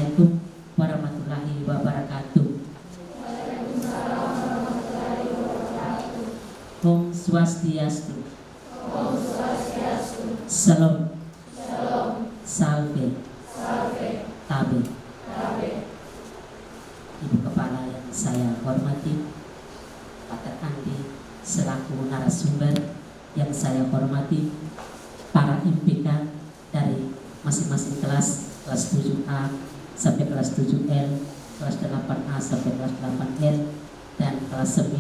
Assalamualaikum warahmatullahi wabarakatuh. Om Swastiastu. Salam. Salve. Tabe. Ibu Kepala yang saya hormati, Pater Andi selaku narasumber yang saya hormati, para IMPK dari masing-masing kelas 7A sampai kelas 7L, kelas 8A sampai kelas 8L, dan kelas 9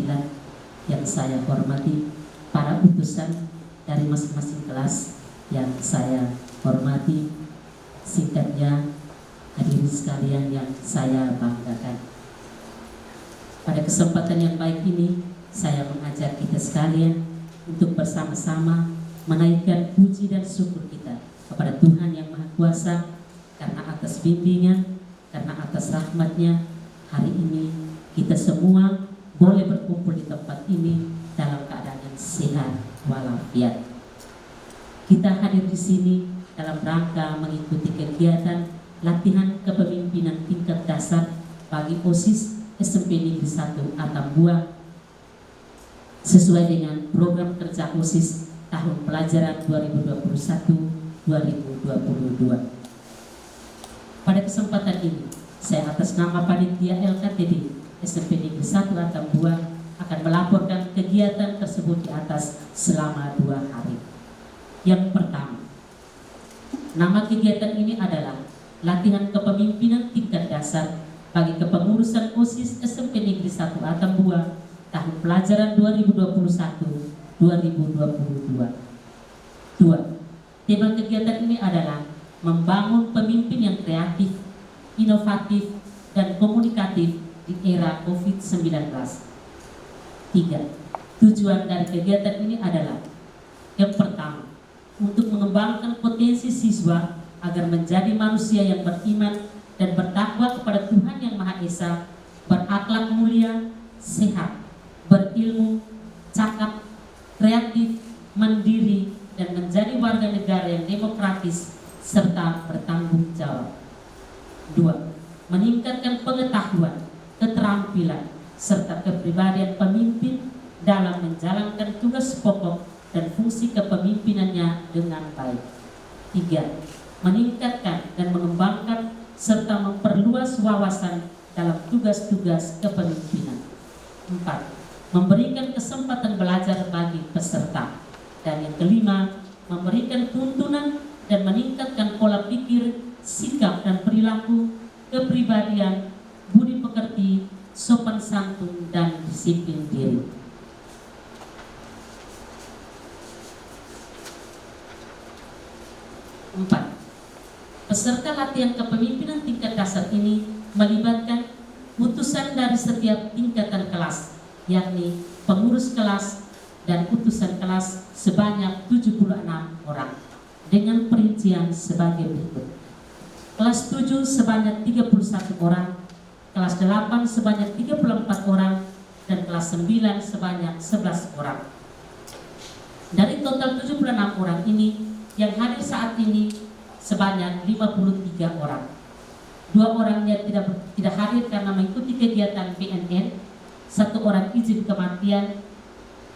yang saya hormati, para utusan dari masing-masing kelas yang saya hormati, singkatnya hadirin sekalian yang saya banggakan. Pada kesempatan yang baik ini, saya mengajak kita sekalian untuk bersama-sama menaikkan puji dan syukur kita kepada Tuhan yang Maha Kuasa, karena atas bimbingan, karena atas rahmatnya, hari ini kita semua boleh berkumpul di tempat ini dalam keadaan yang sehat walafiat. Kita hadir di sini dalam rangka mengikuti kegiatan latihan kepemimpinan tingkat dasar bagi OSIS SMP Negeri 1 Atambua sesuai dengan program kerja OSIS tahun pelajaran 2021-2022. Pada kesempatan ini, saya atas nama Panitia LKTD SMP Negeri 1 Atambua akan melaporkan kegiatan tersebut di atas selama 2 hari. Yang pertama, nama kegiatan ini adalah latihan kepemimpinan tingkat dasar bagi kepengurusan OSIS SMP Negeri 1 Atambua tahun pelajaran 2021-2022. 2. Tema kegiatan ini adalah membangun pemimpin yang kreatif, inovatif, dan komunikatif di era COVID-19. 3. Tujuan dari kegiatan ini adalah yang pertama, untuk mengembangkan potensi siswa agar menjadi manusia yang beriman dan bertakwa kepada Tuhan yang Maha Esa, berakhlak mulia, sehat, berilmu, cakap, kreatif, mandiri, dan menjadi warga negara yang demokratis serta bertanggung jawab. 2. Meningkatkan pengetahuan, keterampilan, serta kepribadian pemimpin dalam menjalankan tugas pokok dan fungsi kepemimpinannya dengan baik. 3. Meningkatkan dan mengembangkan serta memperluas wawasan dalam tugas-tugas kepemimpinan. 4. Memberikan kesempatan belajar bagi peserta. Dan yang kelima, memberikan tuntunan dan meningkatkan pola pikir, sikap dan perilaku, kepribadian, budi pekerti, sopan santun, dan disiplin diri. 4. Peserta latihan kepemimpinan tingkat dasar ini melibatkan utusan dari setiap tingkatan kelas, yakni pengurus kelas dan utusan kelas sebanyak 76 orang dengan perincian sebagai berikut. Kelas 7 sebanyak 31 orang, kelas 8 sebanyak 34 orang, dan kelas 9 sebanyak 11 orang. Dari total 76 orang ini, yang hadir saat ini sebanyak 53 orang. 2 orangnya tidak hadir karena mengikuti kegiatan BNN, 1 orang izin kematian,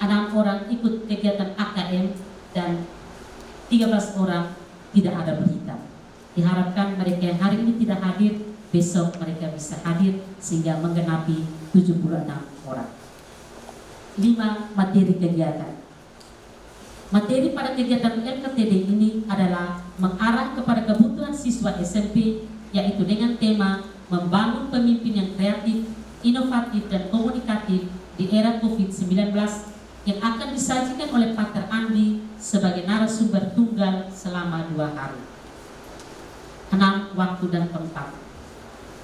6 orang ikut kegiatan AKM, dan 13 orang tidak ada berita. Diharapkan mereka yang hari ini tidak hadir, besok mereka bisa hadir sehingga menggenapi 76 orang. 5. Materi kegiatan. Materi pada kegiatan LKTD ini adalah mengarah kepada kebutuhan siswa SMP, yaitu dengan tema membangun pemimpin yang kreatif, inovatif, dan komunikatif di era COVID-19 yang akan disajikan oleh Pater Andi sebagai narasumber tunggal selama 2 hari. 6. Waktu dan tempat.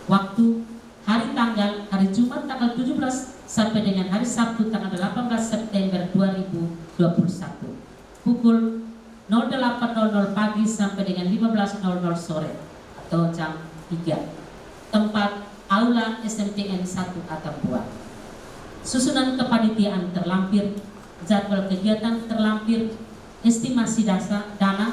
Waktu, hari tanggal, hari Jumat tanggal 17 sampai dengan hari Sabtu tanggal 18 September 2021. Pukul 08.00 pagi sampai dengan 15.00 sore atau jam 3. Tempat Aula SMTN 1 Atambua. Susunan kepanitiaan terlampir, jadwal kegiatan terlampir, estimasi dana,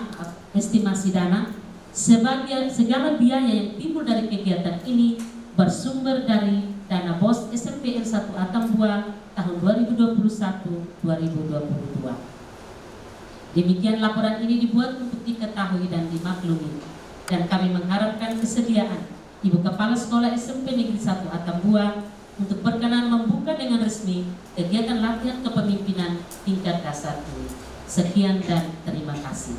Segala biaya yang timbul dari kegiatan ini bersumber dari dana BOS SMPN 1 Atambua tahun 2021-2022. Demikian laporan ini dibuat untuk diketahui dan dimaklumi, dan kami mengharapkan kesediaan Ibu Kepala Sekolah SMP Negeri 1 Atambua untuk berkenan membuka dengan resmi kegiatan latihan kepemimpinan tingkat dasar ini. Sekian dan terima kasih.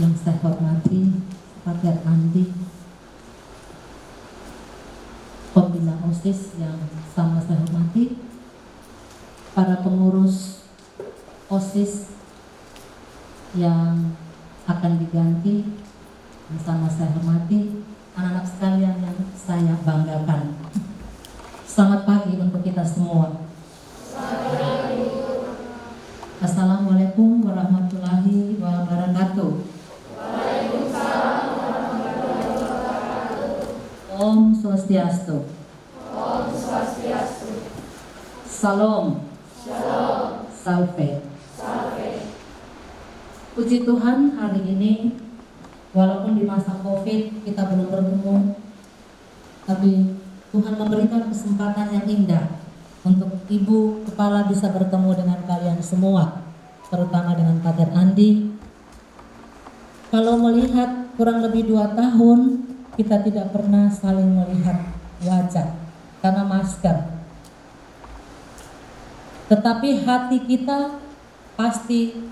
Yang saya hormati Pater Andi, pembina OSIS yang sama saya hormati, para pengurus OSIS yang akan diganti yang sama saya hormati, anak-anak sekalian yang saya banggakan. Selamat pagi untuk kita semua. Assalamualaikum warahmatullahi wabarakatuh. Om Swastiastu. Om Swastiastu. Salam. Shalom. Salve. Salve. Puji Tuhan, hari ini walaupun di masa Covid kita belum bertemu, tapi Tuhan memberikan kesempatan yang indah untuk Ibu Kepala bisa bertemu dengan kalian semua, terutama dengan Pater Andi. Kalau melihat kurang lebih 2 tahun kita tidak pernah saling melihat wajah karena masker. Tetapi hati kita pasti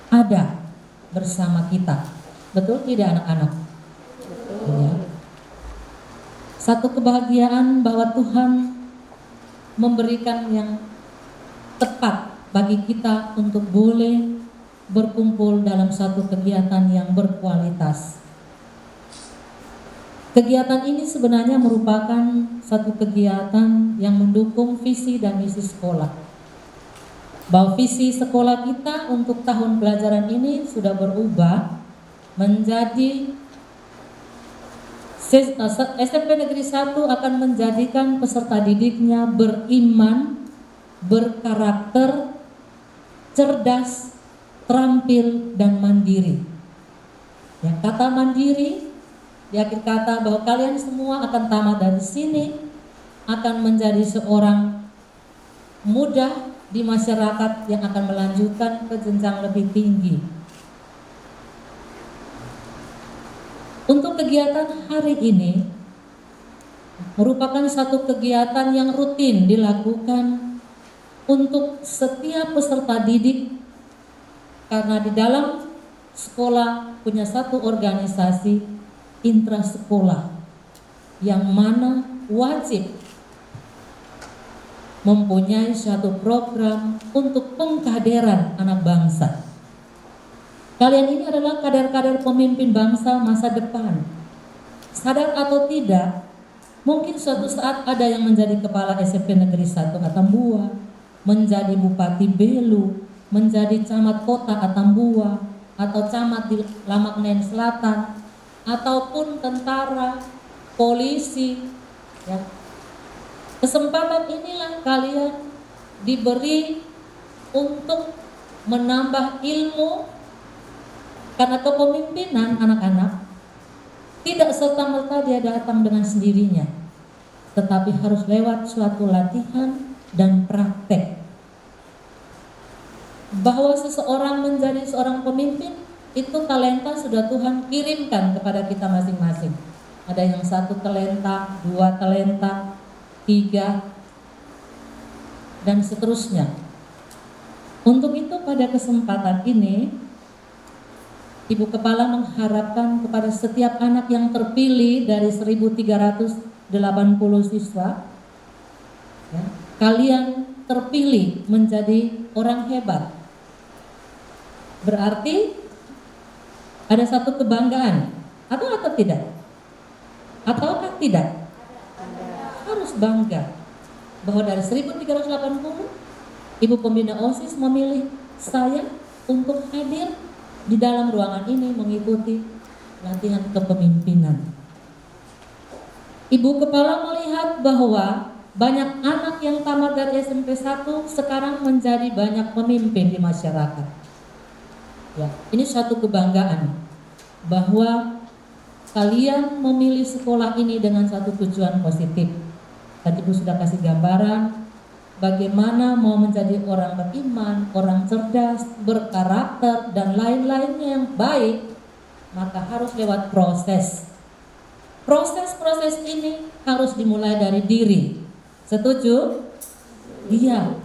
ada bersama kita. Betul tidak anak-anak? Ya. Satu kebahagiaan bahwa Tuhan memberikan yang tepat bagi kita untuk boleh berkumpul dalam satu kegiatan yang berkualitas. Kegiatan ini sebenarnya merupakan satu kegiatan yang mendukung visi dan misi sekolah. Bahwa visi sekolah kita untuk tahun pelajaran ini sudah berubah menjadi SMP Negeri 1 akan menjadikan peserta didiknya beriman, berkarakter, cerdas, terampil, dan mandiri. Ya, kata mandiri di akhir kata bahwa kalian semua akan tamat dari sini, akan menjadi seorang muda di masyarakat yang akan melanjutkan ke jenjang lebih tinggi. Untuk kegiatan hari ini merupakan satu kegiatan yang rutin dilakukan untuk setiap peserta didik, karena di dalam sekolah punya satu organisasi intrasekolah yang mana wajib mempunyai suatu program untuk pengkaderan anak bangsa. Kalian ini adalah kader-kader pemimpin bangsa masa depan. Sadar atau tidak, mungkin suatu saat ada yang menjadi kepala SMP Negeri 1 Atambua, menjadi Bupati Belu, menjadi camat kota Atambua, atau camat di Lamaknen Selatan, ataupun tentara, polisi, ya. Kesempatan inilah kalian diberi untuk menambah ilmu, karena kepemimpinan anak-anak tidak serta-merta dia datang dengan sendirinya, tetapi harus lewat suatu latihan dan praktek. Bahwa seseorang menjadi seorang pemimpin itu talenta sudah Tuhan kirimkan kepada kita masing-masing. Ada yang 1 talenta, 2 talenta, 3, dan seterusnya. Untuk itu pada kesempatan ini Ibu Kepala mengharapkan kepada setiap anak yang terpilih dari 1.380 siswa, ya, kalian terpilih menjadi orang hebat. Berarti ada satu kebanggaan, atau tidak? Ataukah tidak? Harus bangga bahwa dari 1.380 Ibu Pembina OSIS memilih saya untuk hadir di dalam ruangan ini mengikuti latihan kepemimpinan. Ibu Kepala melihat bahwa banyak anak yang tamat dari SMP 1 sekarang menjadi banyak pemimpin di masyarakat. Ya, ini suatu kebanggaan bahwa kalian memilih sekolah ini dengan satu tujuan positif. Tadi Ibu sudah kasih gambaran bagaimana mau menjadi orang beriman, orang cerdas, berkarakter, dan lain-lainnya yang baik, maka harus lewat proses. Proses-proses ini harus dimulai dari diri. Setuju? Iya.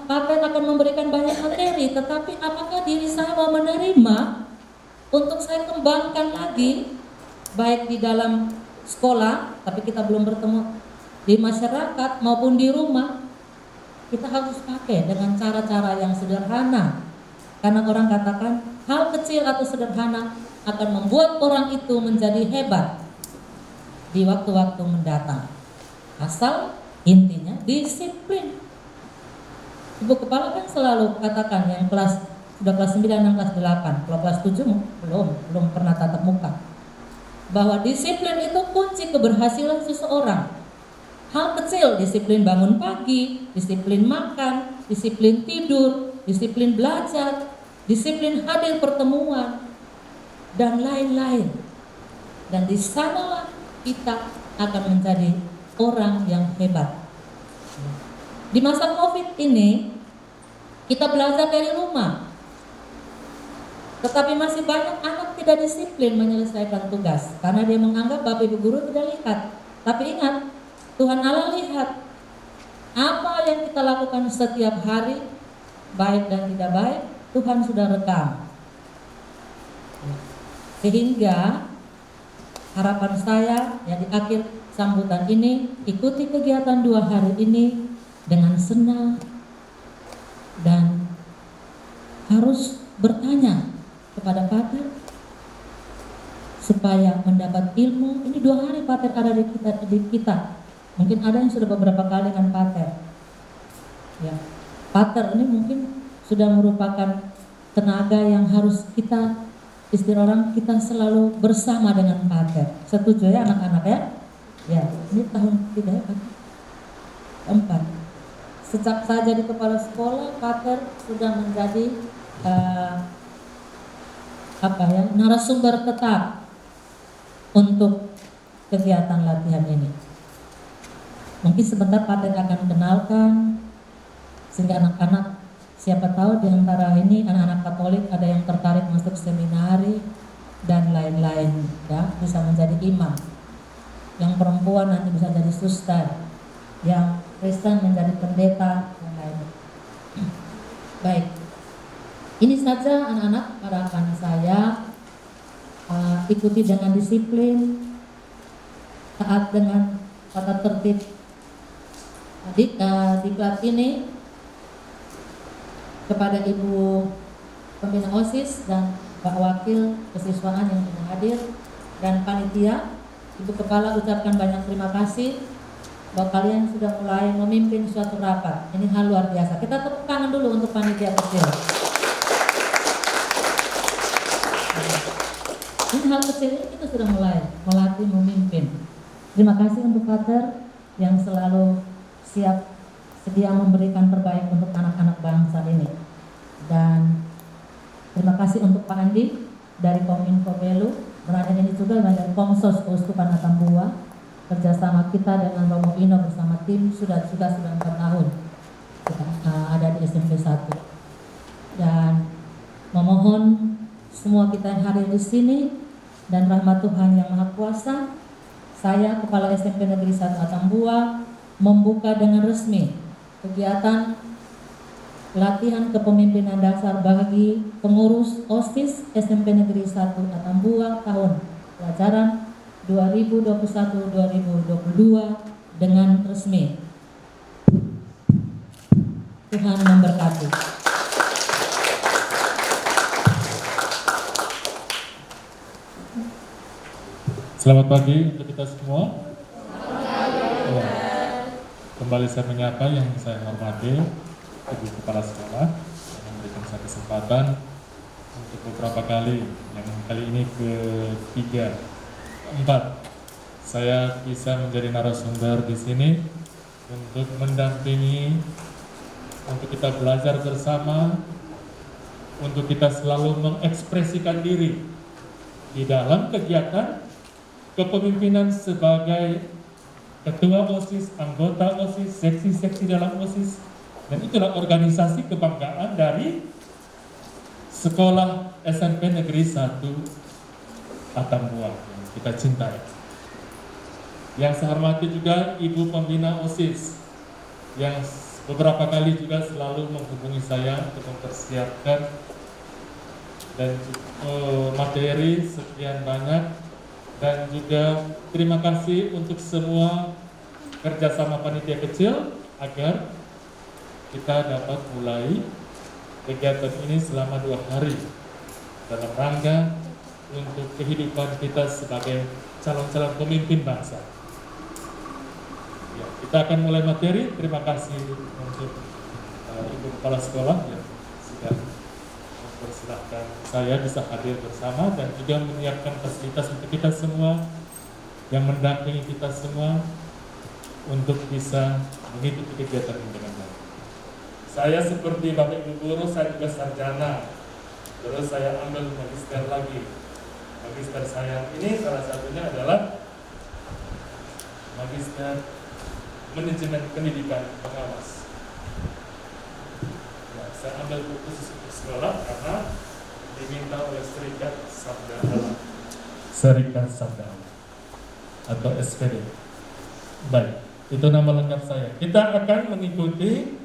Pater akan memberikan banyak materi, tetapi apakah diri saya mau menerima untuk saya kembangkan lagi, baik di dalam sekolah, tapi kita belum bertemu di masyarakat maupun di rumah. Kita harus pakai dengan cara-cara yang sederhana, karena orang katakan hal kecil atau sederhana akan membuat orang itu menjadi hebat di waktu-waktu mendatang. Asal intinya disiplin. Ibu Kepala kan selalu katakan yang sudah kelas 9 dan kelas 8, kalau kelas 7 belum pernah tatap muka, bahwa disiplin itu kunci keberhasilan seseorang. Hal kecil, disiplin bangun pagi, disiplin makan, disiplin tidur, disiplin belajar, disiplin hadir pertemuan, dan lain-lain. Dan di sanalah kita akan menjadi orang yang hebat. Di masa COVID ini, kita belajar dari rumah. Tetapi masih banyak anak tidak disiplin menyelesaikan tugas, karena dia menganggap Bapak Ibu Guru tidak lihat. Tapi ingat, Tuhan Allah lihat apa yang kita lakukan setiap hari, baik dan tidak baik, Tuhan sudah rekam. Sehingga harapan saya ya di akhir sambutan ini, ikuti kegiatan 2 hari ini dengan senang dan harus bertanya kepada Pater supaya mendapat ilmu. Ini 2 hari Pater ada di kita. Mungkin ada yang sudah beberapa kali dengan Pater. Ya, Pater ini mungkin sudah merupakan tenaga yang harus kita, istilah orang, kita selalu bersama dengan Pater. Setuju ya anak-anak ya? Ya, ini tahun 3 ya Pater? 4. Sejak saya jadi kepala sekolah, Pater sudah menjadi narasumber tetap untuk kegiatan latihan ini. Mungkin sebentar Pater akan kenalkan, sehingga anak-anak, siapa tahu di antara ini anak-anak Katolik ada yang tertarik masuk seminari dan lain-lain, ya, bisa menjadi imam. Yang perempuan nanti bisa jadi suster, yang Kristen menjadi pendeta dan lain-lain. Baik, ini saja anak-anak harapan saya. Ikuti dengan disiplin, taat dengan tata tertib diklat ini. Kepada Ibu Pembina OSIS dan Pak Wakil Kesiswaan yang sudah hadir dan panitia, Ibu Kepala ucapkan banyak terima kasih bahwa kalian sudah mulai memimpin suatu rapat. Ini hal luar biasa. Kita tepuk tangan dulu untuk panitia kecil. Ini hal kecil ini kita sudah mulai melatih memimpin. Terima kasih untuk Pater yang selalu siap sedia memberikan terbaik untuk anak-anak bangsa ini. Dan terima kasih untuk Pak Andi dari Kominfo Belu, berada ini juga dari Komsos Keuskupan Atambua. Kerjasama kita dengan Romo Ino bersama tim sudah 4 tahun kita ada di SMP 1. Dan memohon semua kita yang hadir di sini dan rahmat Tuhan yang Maha Kuasa, saya Kepala SMP Negeri 1 Atambua membuka dengan resmi kegiatan latihan kepemimpinan dasar bagi pengurus OSIS SMP Negeri 1 Atambua tahun pelajaran 2021-2022 dengan resmi. Tuhan memberkati. Selamat pagi untuk kita semua. Kembali saya menyapa yang saya hormati Ibu Kepala Sekolah yang memberikan saya kesempatan untuk beberapa kali, yang kali ini ke-3, 4 saya bisa menjadi narasumber di sini untuk mendampingi, untuk kita belajar bersama, untuk kita selalu mengekspresikan diri di dalam kegiatan kepemimpinan sebagai ketua OSIS, anggota OSIS, seksi-seksi dalam OSIS, dan itulah organisasi kebanggaan dari Sekolah SMP Negeri 1 Atambua yang kita cintai. Yang saya hormati juga Ibu Pembina OSIS yang beberapa kali juga selalu menghubungi saya untuk mempersiapkan dan materi sekian banyak, dan juga terima kasih untuk semua kerjasama panitia kecil agar kita dapat mulai kegiatan ini selama 2 hari dalam rangka untuk kehidupan kita sebagai calon-calon pemimpin bangsa. Ya, kita akan mulai materi. Terima kasih untuk Ibu Kepala Sekolah yang sudah mempersilahkan saya bisa hadir bersama dan juga menyiapkan fasilitas untuk kita semua, yang mendampingi kita semua untuk bisa mengikuti kegiatan ini dengan baik. Saya seperti Bapak Ibu Guru, saya juga sarjana, terus saya ambil magister lagi. Magister saya ini salah satunya adalah Magister Manajemen Pendidikan Pengawas. Ya, saya ambil khusus untuk sekolah karena diminta oleh Serikat Sabda Alam, Serikat Sabda Alam atau SPD. Baik, itu nama lengkap saya. Kita akan mengikuti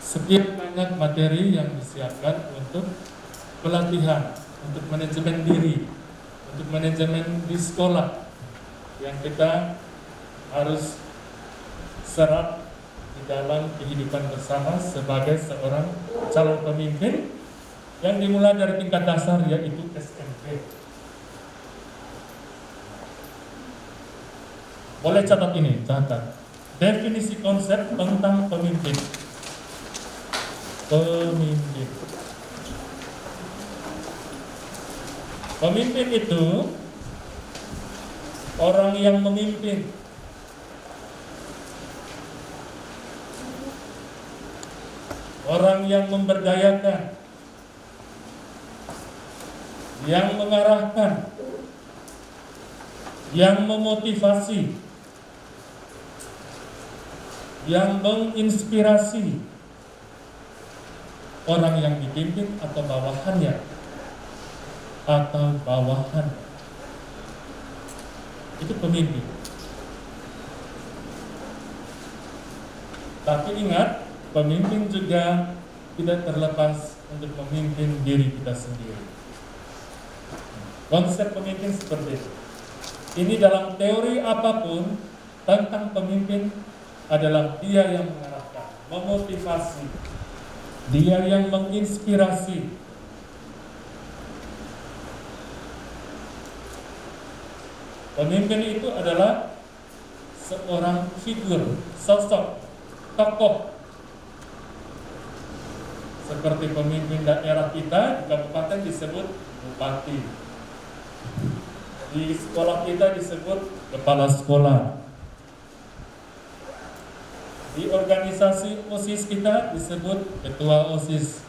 sekian banyak materi yang disiapkan untuk pelatihan, untuk manajemen diri, untuk manajemen di sekolah yang kita harus serap di dalam kehidupan bersama sebagai seorang calon pemimpin yang dimulai dari tingkat dasar, yaitu SMP. Boleh catat ini, catat definisi konsep tentang pemimpin. Pemimpin itu orang yang memimpin, orang yang memberdayakan, yang mengarahkan, yang memotivasi, yang menginspirasi orang yang dipimpin atau bawahan. Itu pemimpin. Tapi ingat, pemimpin juga tidak terlepas untuk memimpin diri kita sendiri. Konsep pemimpin seperti itu. Ini dalam teori apapun tentang pemimpin adalah dia yang mengarahkan, memotivasi, dia yang menginspirasi. Pemimpin itu adalah seorang figur, sosok, tokoh. Seperti pemimpin daerah kita di kabupaten disebut bupati. Di sekolah kita disebut kepala sekolah. Di organisasi OSIS kita disebut ketua OSIS.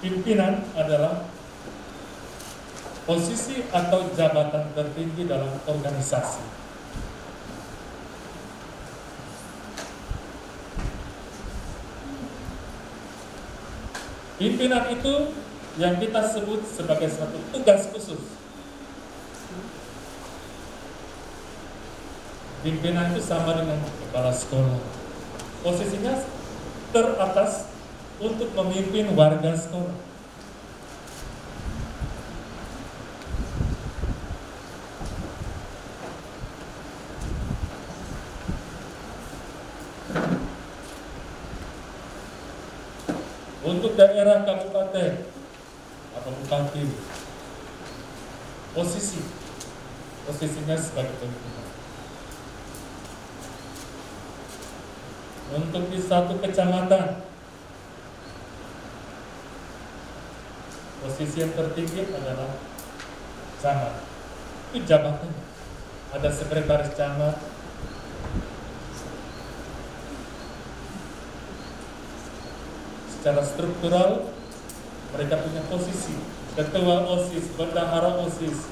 Pimpinan adalah posisi atau jabatan tertinggi dalam organisasi. Pimpinan itu yang kita sebut sebagai satu tugas khusus. Pimpinan itu sama dengan kepala sekolah. Posisinya teratas untuk memimpin warga sekolah. Untuk daerah kabupaten atau bupati, posisi posisinya sebagai pimpinan. Untuk di satu kecamatan, posisi yang tertinggi adalah camat. Itu jabatannya. Ada sekretaris camat, secara struktural mereka punya posisi. Ketua OSIS, bendahara OSIS,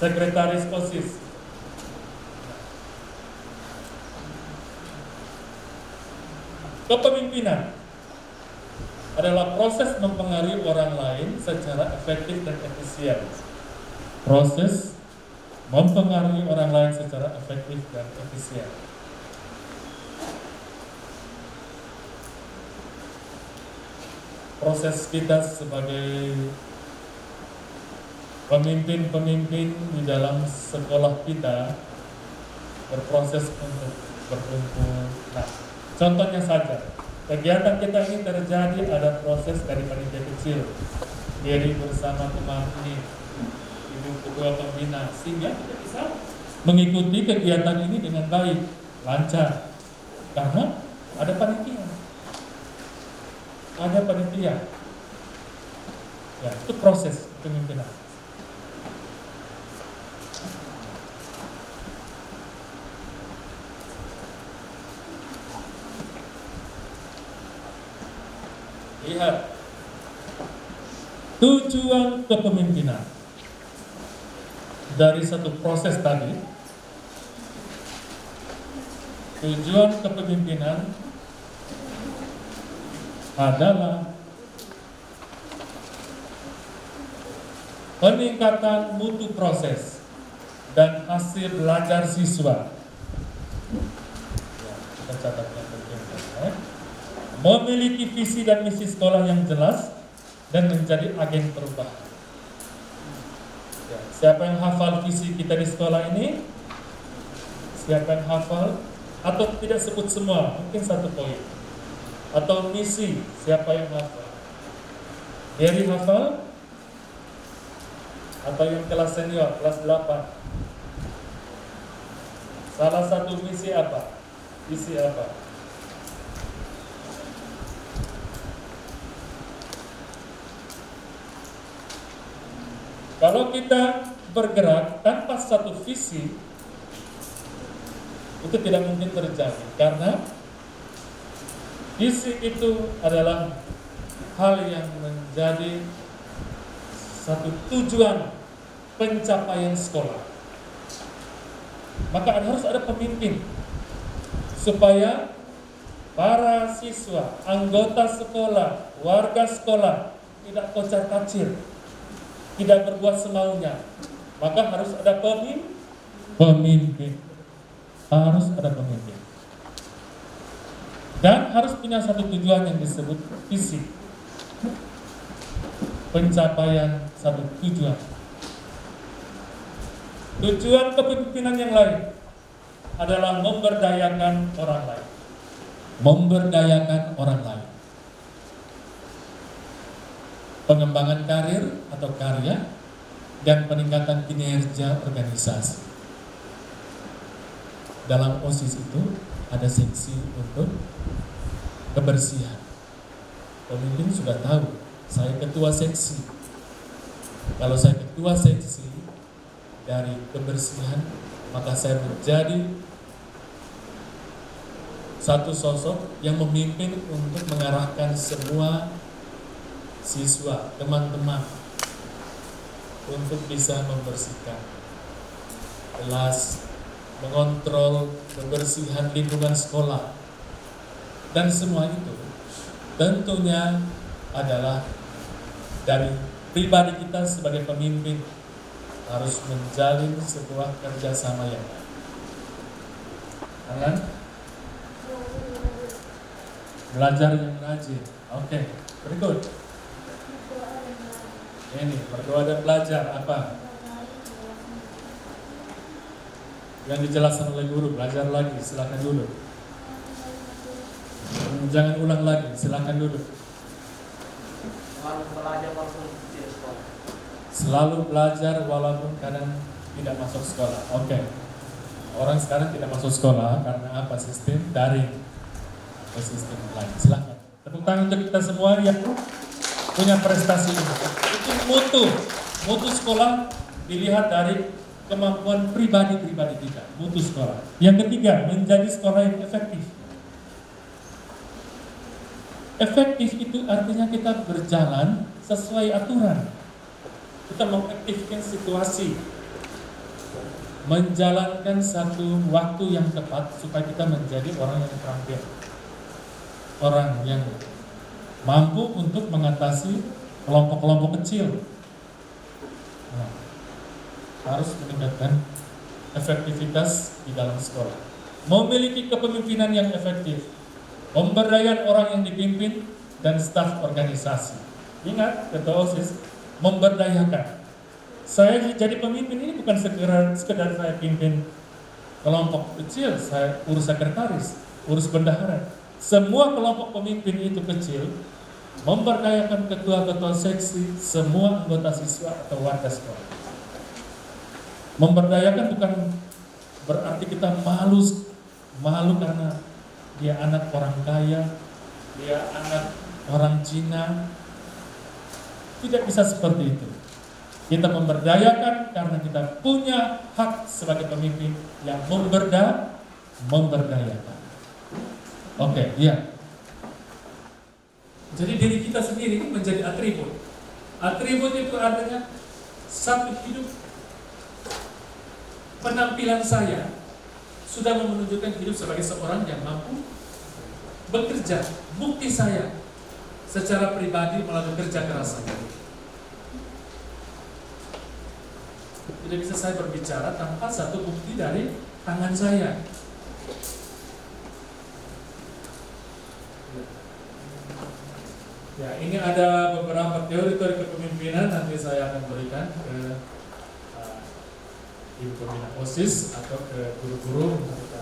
sekretaris OSIS. Kepemimpinan adalah proses mempengaruhi orang lain secara efektif dan efisien. Proses mempengaruhi orang lain secara efektif dan efisien. Proses kita sebagai pemimpin-pemimpin di dalam sekolah kita berproses untuk berkumpul. Nah, contohnya saja, kegiatan kita ini terjadi ada proses dari panitia kecil, diri bersama teman ini, ibu ketua pembina, sehingga kita bisa mengikuti kegiatan ini dengan baik, lancar, karena ada panitia. Ada panitia. Ya, itu proses kepemimpinan. Lihat tujuan kepemimpinan dari satu proses tadi. Tujuan kepemimpinan adalah peningkatan mutu proses dan hasil belajar siswa. Ya, kita catat yang penting, ya. Memiliki visi dan misi sekolah yang jelas dan menjadi agen perubahan. Ya, siapa yang hafal visi kita di sekolah ini? Siapa yang hafal? Atau tidak sebut semua, mungkin satu poin. Atau misi, siapa yang hafal? Dari hafal? Atau yang kelas senior, kelas 8? Salah satu misi apa? Visi apa? Kalau kita bergerak tanpa satu visi, itu tidak mungkin terjadi, karena visi itu adalah hal yang menjadi satu tujuan pencapaian sekolah. Maka harus ada pemimpin supaya para siswa, anggota sekolah, warga sekolah tidak kocar-kacir, tidak berbuat semaunya. Maka harus ada pemimpin. Harus ada pemimpin. Dan harus punya satu tujuan yang disebut visi. Pencapaian satu tujuan. Tujuan kepemimpinan yang lain adalah memberdayakan orang lain. Memberdayakan orang lain. Pengembangan karir atau karya dan peningkatan kinerja organisasi. Dalam OSIS itu ada seksi untuk kebersihan. Pemimpin sudah tahu, saya ketua seksi. Kalau saya ketua seksi dari kebersihan, maka saya menjadi satu sosok yang memimpin untuk mengarahkan semua siswa, teman-teman untuk bisa membersihkan kelas, mengontrol kebersihan lingkungan sekolah, dan semua itu tentunya adalah dari pribadi kita sebagai pemimpin harus menjalin sebuah kerjasama yang baik. Alan? Belajar yang rajin. Oke, berikut. Ini berdoa dan belajar apa? Yang dijelaskan oleh guru, belajar lagi, silakan dulu. Jangan ulang lagi, silakan dulu. Belajar langsung di sekolah. Selalu belajar walaupun kadang tidak masuk sekolah. Oke. Orang sekarang tidak masuk sekolah karena apa? Sistem daring atau sistem online. Silahkan. Tepuk tangan untuk kita semua yang punya prestasi ini. Itu mutu sekolah dilihat dari kemampuan pribadi-pribadi kita. Mutu sekolah. Yang ketiga, menjadi sekolah yang efektif. Efektif itu artinya kita berjalan sesuai aturan. Kita mengaktifkan situasi, menjalankan satu waktu yang tepat supaya kita menjadi orang yang terampil, orang yang mampu untuk mengatasi kelompok-kelompok kecil. Nah, harus meningkatkan efektivitas di dalam sekolah, memiliki kepemimpinan yang efektif, pemberdayaan orang yang dipimpin dan staf organisasi. Ingat, ketua OSIS memberdayakan. Saya jadi pemimpin ini bukan sekedar saya pimpin kelompok kecil, saya urus sekretaris, urus bendahara. Semua kelompok pemimpin itu kecil, memberdayakan ketua-ketua seksi, semua anggota siswa atau warga sekolah. Memberdayakan bukan berarti kita malu karena dia anak orang kaya, dia anak orang Cina. Tidak bisa seperti itu. Kita memberdayakan karena kita punya hak sebagai pemimpin yang memberdayakan. Oke, ya. Jadi diri kita sendiri menjadi atribut. Atribut itu artinya satu hidup. Penampilan saya sudah menunjukkan hidup sebagai seorang yang mampu bekerja. Bukti saya secara pribadi melalui kerja keras saya. Tidak bisa saya berbicara tanpa satu bukti dari tangan saya. Ya, ini ada beberapa teori-teori kepemimpinan nanti saya akan berikan ke ibu pembina OSIS atau ke guru-guru kita.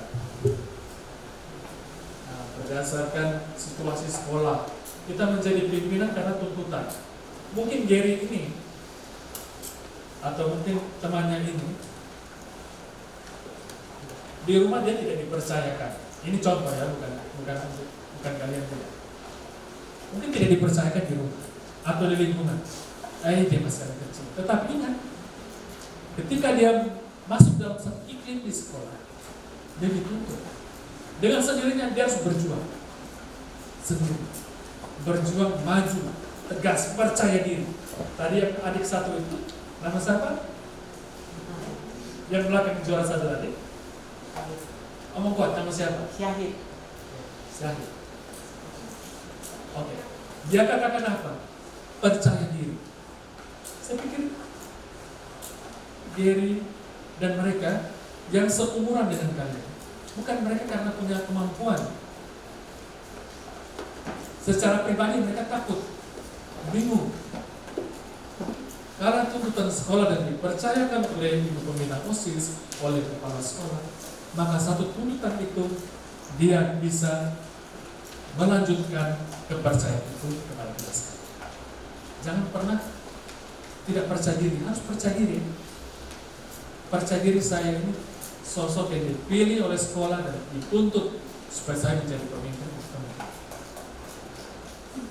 Nah, berdasarkan situasi sekolah, kita menjadi pimpinan karena tuntutan. Mungkin Gary ini atau mungkin temannya ini di rumah dia tidak dipercayakan. Ini contoh ya, bukan kalian tidak. Mungkin tidak dipercayakan di rumah atau di lingkungan. Dia masih anak kecil. Tetapi ingat, ketika dia masuk dalam satu iklim di sekolah, dia dituntut. Dengan sendirinya dia harus berjuang sendiri, berjuang maju, tegas, percaya diri. Tadi yang adik satu itu nama siapa? Yang belakang juara satu tadi? Omong kuat, nama siapa? Syahid. Syahid. Oke. Dia katakan apa? Percaya diri. Saya pikir Gary dan mereka yang seumuran dengan kalian, bukan mereka karena punya kemampuan. Secara pribadi mereka takut, bingung. Karena tuntutan sekolah dan dipercayakan oleh ibu pembina OSIS, oleh kepala sekolah, maka satu tuntutan itu dia bisa melanjutkan kepercayaan itu kepada kita sekalian. Jangan pernah tidak percaya diri, harus percaya diri. Percaya diri saya ini sosok yang dipilih oleh sekolah dan dituntut supaya saya menjadi pemimpin.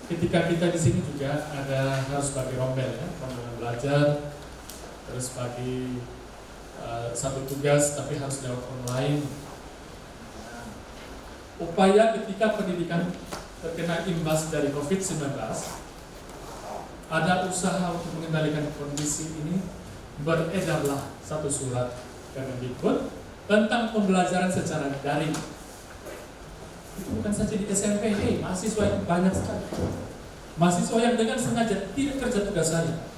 Ketika kita di sini juga ada harus bagi rombel ya, rombongan belajar, terus bagi satu tugas tapi harus lewat online. Upaya ketika pendidikan terkena imbas dari COVID-19, ada usaha untuk mengendalikan kondisi ini, beredarlah satu surat Kemendikbud tentang pembelajaran secara daring. Itu bukan saja di SMP, mahasiswa yang banyak sekali. Mahasiswa yang dengan sengaja tidak kerja tugas saya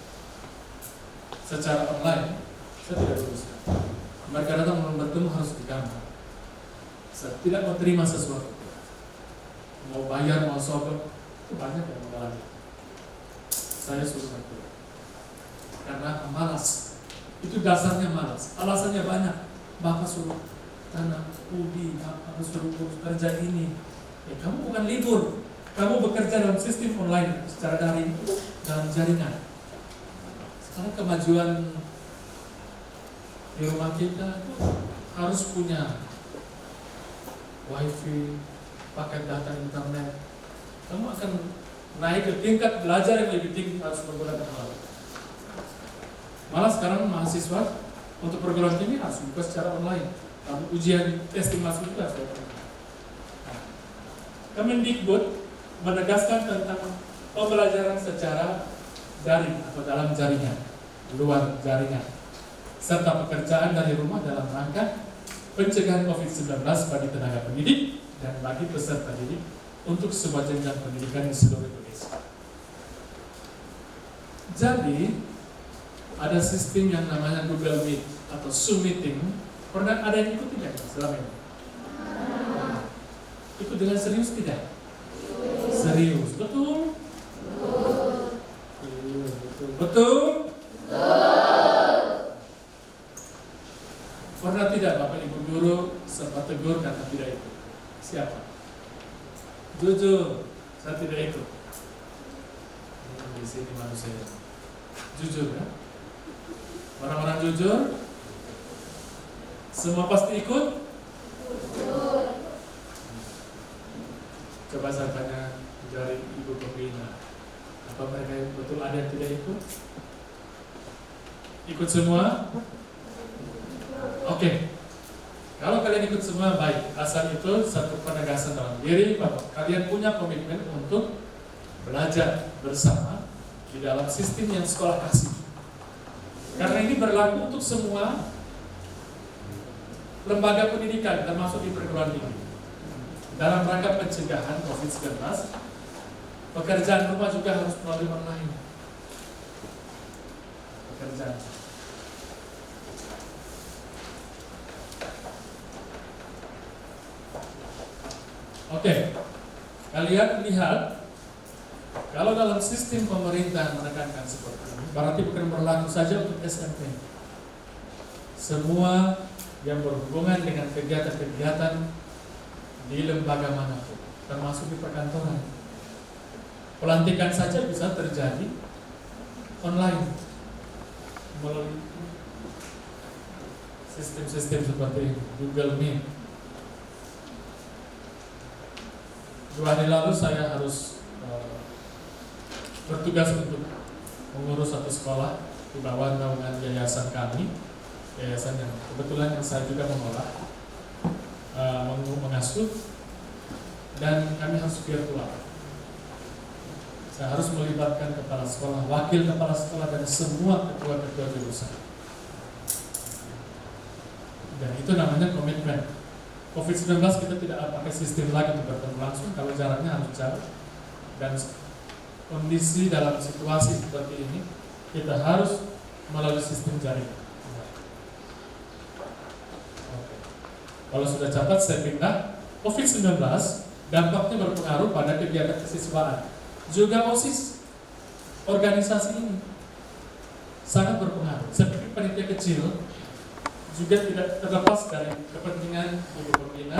secara online, saya tidak teruskan. Mereka datang bertemu harus di kamar. Saya tidak mau terima sesuatu, mau bayar, mau sogok, itu banyak yang mengalami. Saya suruh itu karena malas. Itu dasarnya malas. Alasannya banyak. Bapak suruh tanam ubi, bapak suruh kerja ini. Kamu bukan libur. Kamu bekerja dalam sistem online secara daring, dalam jaringan. Karena kemajuan di rumah kita itu harus punya wifi, paket data internet. Kamu akan naik ke tingkat belajar yang lebih tinggi, harus menggunakan hal. Malah sekarang mahasiswa untuk perguruan tinggi harus buka secara online. Lalu ujian testing masuk juga harus online. Kemendikbud menegaskan tentang pembelajaran secara daring atau dalam jaringan, luar jaringan, serta pekerjaan dari rumah dalam rangka pencegahan COVID-19 bagi tenaga pendidik dan bagi peserta didik untuk semua jenjang pendidikan di seluruh Indonesia. Jadi, ada sistem yang namanya Google Meet atau Zoom Meeting. Pernah ada yang ikut tidak selama ini? Ikut dengan serius tidak? Serius, betul? Betul? Pernah tidak Bapak Ibu Guru sempat tegur karena tidak ikut? Siapa? Jujur, saya tidak ikut. Di sini manusia jujur ya. Orang-orang jujur, semua pasti ikut. Coba saya tanya dari Ibu Pembina, apa mereka betul ada yang tidak ikut? Ikut semua? Oke. Kalau kalian ikut semua baik, asal itu satu penegasan dalam diri bahwa kalian punya komitmen untuk belajar bersama di dalam sistem yang sekolah kasih. Karena ini berlaku untuk semua lembaga pendidikan termasuk di perguruan tinggi. Dalam rangka pencegahan COVID-19, pekerjaan rumah juga harus melalui online. Pekerjaan. Oke, kalian lihat kalau dalam sistem pemerintah menekankan seperti ini, berarti bukan berlaku saja untuk SMP. Semua yang berhubungan dengan kegiatan-kegiatan di lembaga manapun, termasuk di perkantoran. Pelantikan saja bisa terjadi online melalui sistem-sistem seperti Google Meet. 2 hari lalu saya harus bertugas untuk mengurus satu sekolah di bawah naungan yayasan kami, yayasan yang kebetulan yang saya juga mengolah, mengasuh, dan kami harus virtual. Saya harus melibatkan kepala sekolah, wakil kepala sekolah, dan semua ketua-ketua jurusan. Dan itu namanya komitmen. COVID-19 kita tidak pakai sistem lagi untuk bertemu langsung, kalau jaraknya harus jauh. Dan kondisi dalam situasi seperti ini, kita harus melalui sistem jaringan. Oke. Kalau sudah catat, saya pindah. COVID-19 dampaknya berpengaruh pada kegiatan kesiswaan. Juga OSIS, organisasi ini sangat berpengaruh. Saya pikir panitia kecil juga tidak terlepas dari kepentingan Ibu Pembina.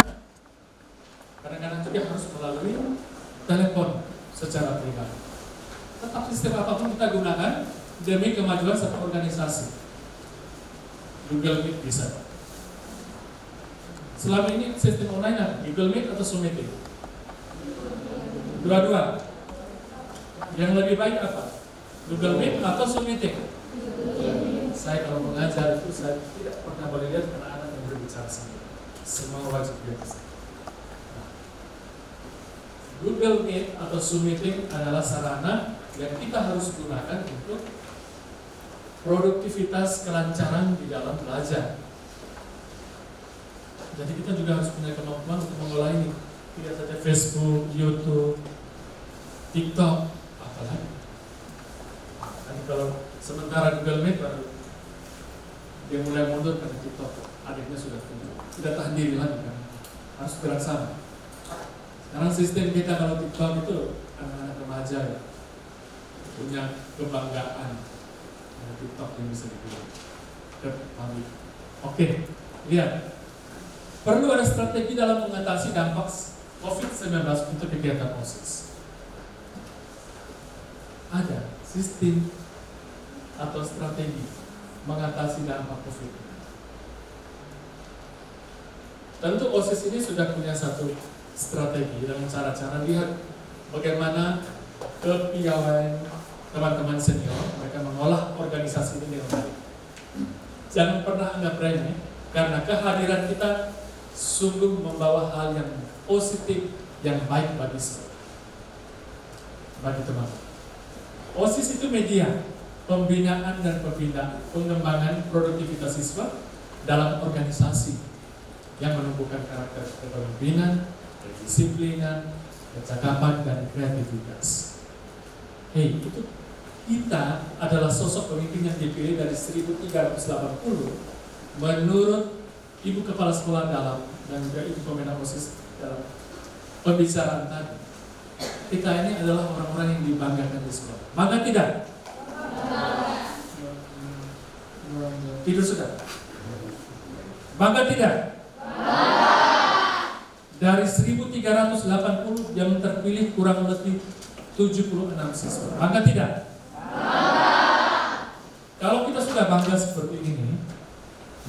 Kadang-kadang juga harus melalui telepon secara pribadi. Tetap sistem apapun kita gunakan demi kemajuan satu organisasi. Google Meet bisa. Selama ini sistem online apa? Google Meet atau Zoom Meeting? Dua-dua. Yang lebih baik apa? Google Meet atau Zoom Meeting? Saya kalau mengajar itu saya tidak pernah boleh lihat anak-anak yang berbicara sendiri. Semua wajib biasa. Google Meet atau Zoom Meeting adalah sarana yang kita harus gunakan untuk produktivitas kelancaran di dalam belajar. Jadi kita juga harus punya kemampuan untuk mengolah ini. Tidak saja Facebook, YouTube, TikTok, apalagi. Nanti kalau sementara Google Meet baru dia mulai mundur karena TikTok, adiknya sudah tahan diri lagi kan, harus gerak sama. Sekarang sistem kita kalau TikTok itu anak-anak remaja ya, punya kebanggaan dengan TikTok yang bisa digunakan. Oke, lihat. Perlu ada strategi dalam mengatasi dampak COVID-19 untuk kegiatan OSIS. Ada sistem atau strategi mengatasi dampak COVID. Tentu OSIS ini sudah punya satu strategi dengan cara-cara lihat bagaimana kepiawaian teman-teman senior mereka mengolah organisasi ini dengan baik. Jangan pernah anggap remeh, karena kehadiran kita sungguh membawa hal yang positif, yang baik bagi teman. OSIS itu media pembinaan dan pengembangan produktivitas siswa dalam organisasi yang menumbuhkan karakter kepemimpinan, kedisiplinan, kecakapan, dan kreativitas. Itu kita adalah sosok pemimpin yang dipilih dari 1380 menurut Ibu Kepala Sekolah dalam dan juga Ibu Pembina OSIS dalam pembicaraan tadi. Kita ini adalah orang-orang yang dibanggakan di sekolah. Bangga tidak? Tidur sudah? Bangga tidak? Dari 1380 yang terpilih kurang lebih 76 siswa. Bangga tidak? Kalau kita sudah bangga seperti ini,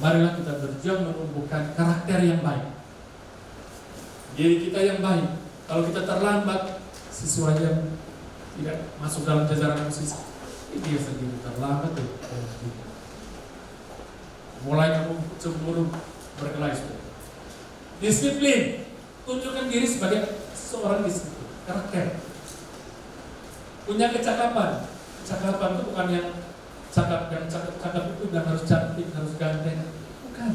marilah kita berjuang menumbuhkan karakter yang baik, diri kita yang baik. Kalau kita terlambat, siswa yang tidak masuk dalam jajaran OSIS, dia sendiri terlambat tuh. Mulai kamu cemburu berkelahi sudah. Disiplin, tunjukkan diri sebagai seorang disiplin, karakter. Punya kecakapan. Kecakapan itu bukan yang cakap itu dan harus cantik, harus ganteng. Bukan.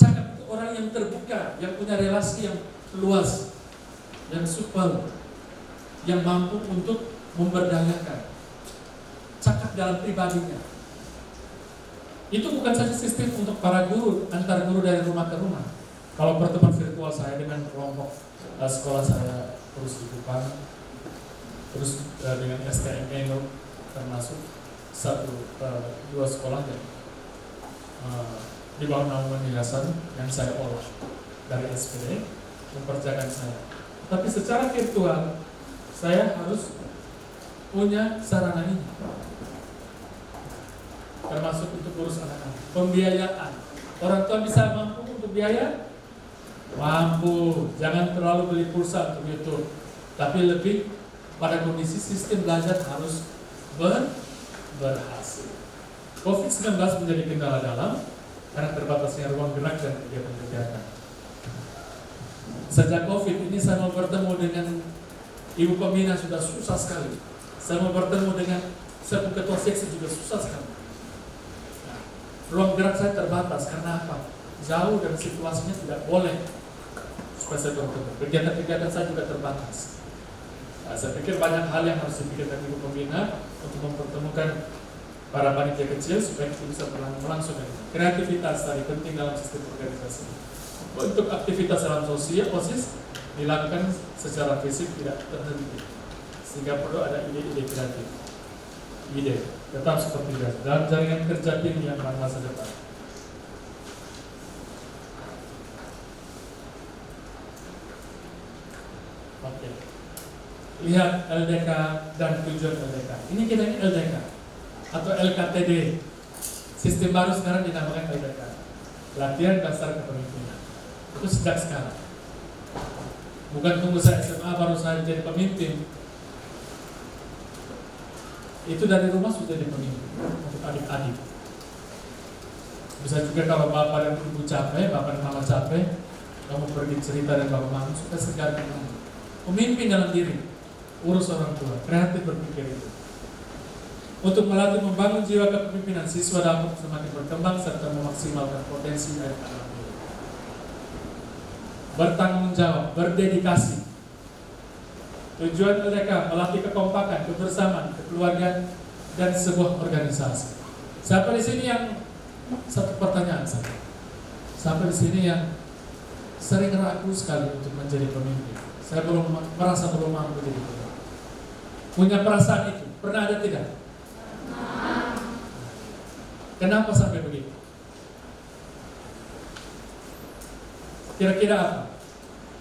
Cakap itu orang yang terbuka, yang punya relasi yang luas, yang supel, yang mampu untuk memberdayakan. Cakap dalam pribadinya. Itu bukan saja sistem untuk para guru, antar guru dari rumah ke rumah. Kalau pertemuan virtual saya dengan kelompok sekolah saya terus di Kupang, terus dengan STM Eno, termasuk dua sekolah yang di bawah naungan yayasan yang saya olah dari SPD mempercayakan saya. Tapi secara virtual saya harus punya sarana ini, termasuk untuk urus anak-anak. Pembiayaan, orang tua bisa mampu untuk biaya? Mampu. Jangan terlalu beli pulsa untuk YouTube, tapi lebih pada kondisi sistem belajar harus berhasil. COVID-19 menjadi kendala dalam karena terbatasnya ruang gerak dan kegiatan-kegiatan. Sejak COVID ini saya mau bertemu dengan Ibu Pembina sudah susah sekali. Saya mau bertemu dengan Ibu Ketua Seksi juga susah sekali. Nah, ruang gerak saya terbatas karena apa? Jauh dan situasinya tidak boleh supaya saya bertemu. Kegiatan-kegiatan saya juga terbatas. Nah, saya pikir banyak hal yang harus dipikirkan Ibu Pembina untuk mempertemukan para panitia kecil supaya kita bisa berlangsung. Kreativitas tadi penting dalam sistem organisasi. Untuk aktivitas dalam sosial OSIS dilakukan secara fisik tidak terhenti, sehingga perlu ada ide-ide kreatif. Ide tetap seperti biasa dalam jaringan kerja tim yang masa depan. Oke. Lihat LDK dan tujuan LDK. Ini kita ini LDK atau LKTD. Sistem baru sekarang dinamakan LDK. Latihan dasar kepemimpinan. Itu sejak sekarang. Bukan tunggu saya SMA baru saya jadi pemimpin. Itu dari rumah sudah jadi pemimpin untuk adik-adik. Bisa juga kalau bapak dan ibu capek, bapak dan mama capek, kamu pergi cerita dan bapak mama suka segarkan kamu. Pemimpin dalam diri, urus orang tua, kreatif berpikir itu. Untuk melatih membangun jiwa kepemimpinan, siswa dapat semakin berkembang serta memaksimalkan potensi dari anak. Bertanggung jawab, berdedikasi. Tujuan LDK melatih kekompakan, kebersamaan, kekeluargaan, dan sebuah organisasi. Siapa di sini yang satu pertanyaan saya? Siapa di sini yang sering ragu sekali untuk menjadi pemimpin? Saya merasa belum mampu menjadi pemimpin. Punya perasaan itu? Pernah ada tidak? Kenapa sampai begitu? Kira-kira apa?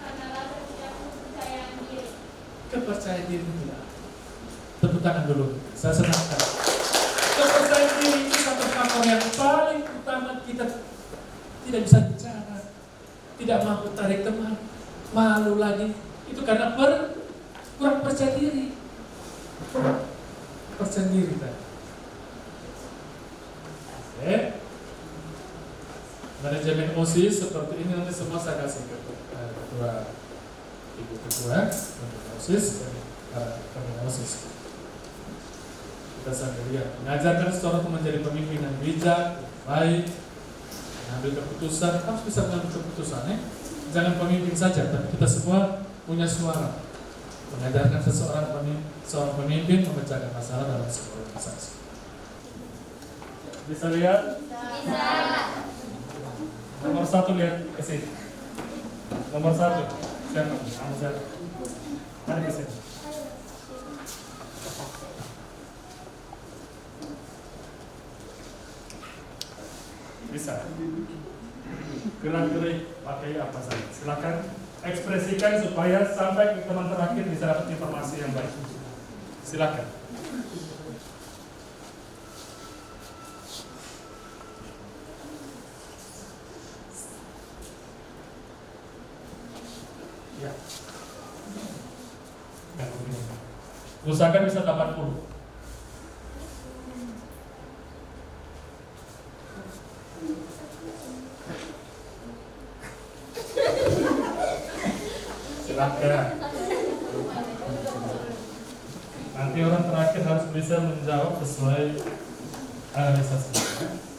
Karena rasa tidak kepercayaan diri. Kepercayaan diri tidak. Tepuk tangan dulu. Saya senang sekali. percaya diri itu satu faktor yang paling utama. Kita tidak bisa bicara, tidak mampu tarik teman, malu lagi. Itu karena kurang percaya diri. Percaya diri tadi. Oke. Manajemen OSIS seperti ini nanti semua saya kasih ke ketua, ibu ketua OSIS dan pembina OSIS. Kita sambil lihat, mengajarkan seseorang menjadi pemimpin yang bijak, baik, mengambil keputusan, harus bisa mengambil keputusan ya. Jangan pemimpin saja, tapi kita semua punya suara. Mengajarkan seorang pemimpin memecahkan masalah dalam sebuah organisasi. Bisa lihat? Bisa. Nomor 1 lihat ke sini. Nomor 1, siapa? Kamu siapa? Mari ke sini. Bisa. Gerak-gerik pakai apa saja. Silakan ekspresikan supaya sampai ke teman terakhir bisa dapat informasi yang baik. Silakan. Ya. Usahakan bisa 80. Silakan. Nanti orang terakhir harus bisa menjawab sesuai analisa sendiri.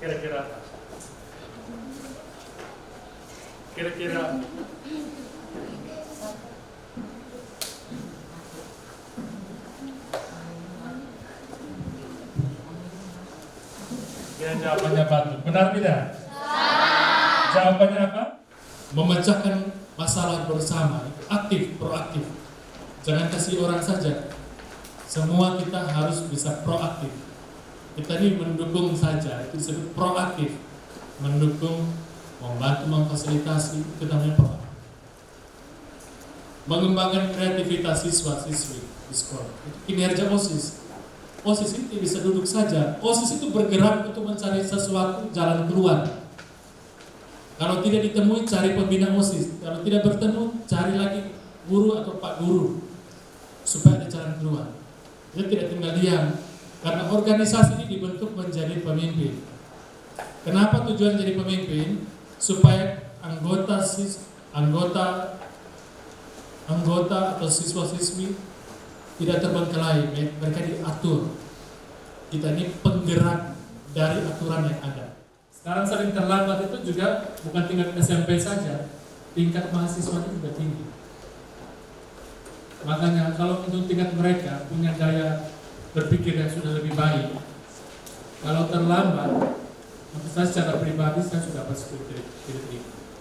Kira-kira apa? Kira-kira jawabannya batu. Benar tidak? Jawabannya apa? Memecahkan masalah bersama, aktif, proaktif. Jangan kasih orang saja. Semua kita harus bisa proaktif. Kita ini mendukung saja, itu disebut proaktif. Mendukung, membantu, memfasilitasi, itu namanya proaktif. Mengembangkan kreativitas siswa-siswi di sekolah. Itu kinerja OSIS. OSIS itu bisa duduk saja. OSIS itu bergerak untuk mencari sesuatu jalan keluar. Kalau tidak ditemui, cari pembina OSIS. Kalau tidak bertemu, cari lagi guru atau pak guru supaya ada jalan keluar. Dia tidak tinggal diam. Karena organisasi ini dibentuk menjadi pemimpin. Kenapa tujuan jadi pemimpin? Supaya anggota atau siswa-siswi tidak terbengkalai, mereka diatur. Kita ini penggerak dari aturan yang ada. Sekarang sering terlambat itu juga bukan tingkat SMP saja, tingkat mahasiswa itu juga tinggi. Makanya kalau untuk tingkat mereka punya daya berpikir yang sudah lebih baik, kalau terlambat, untuk saya secara pribadi saya sudah pasti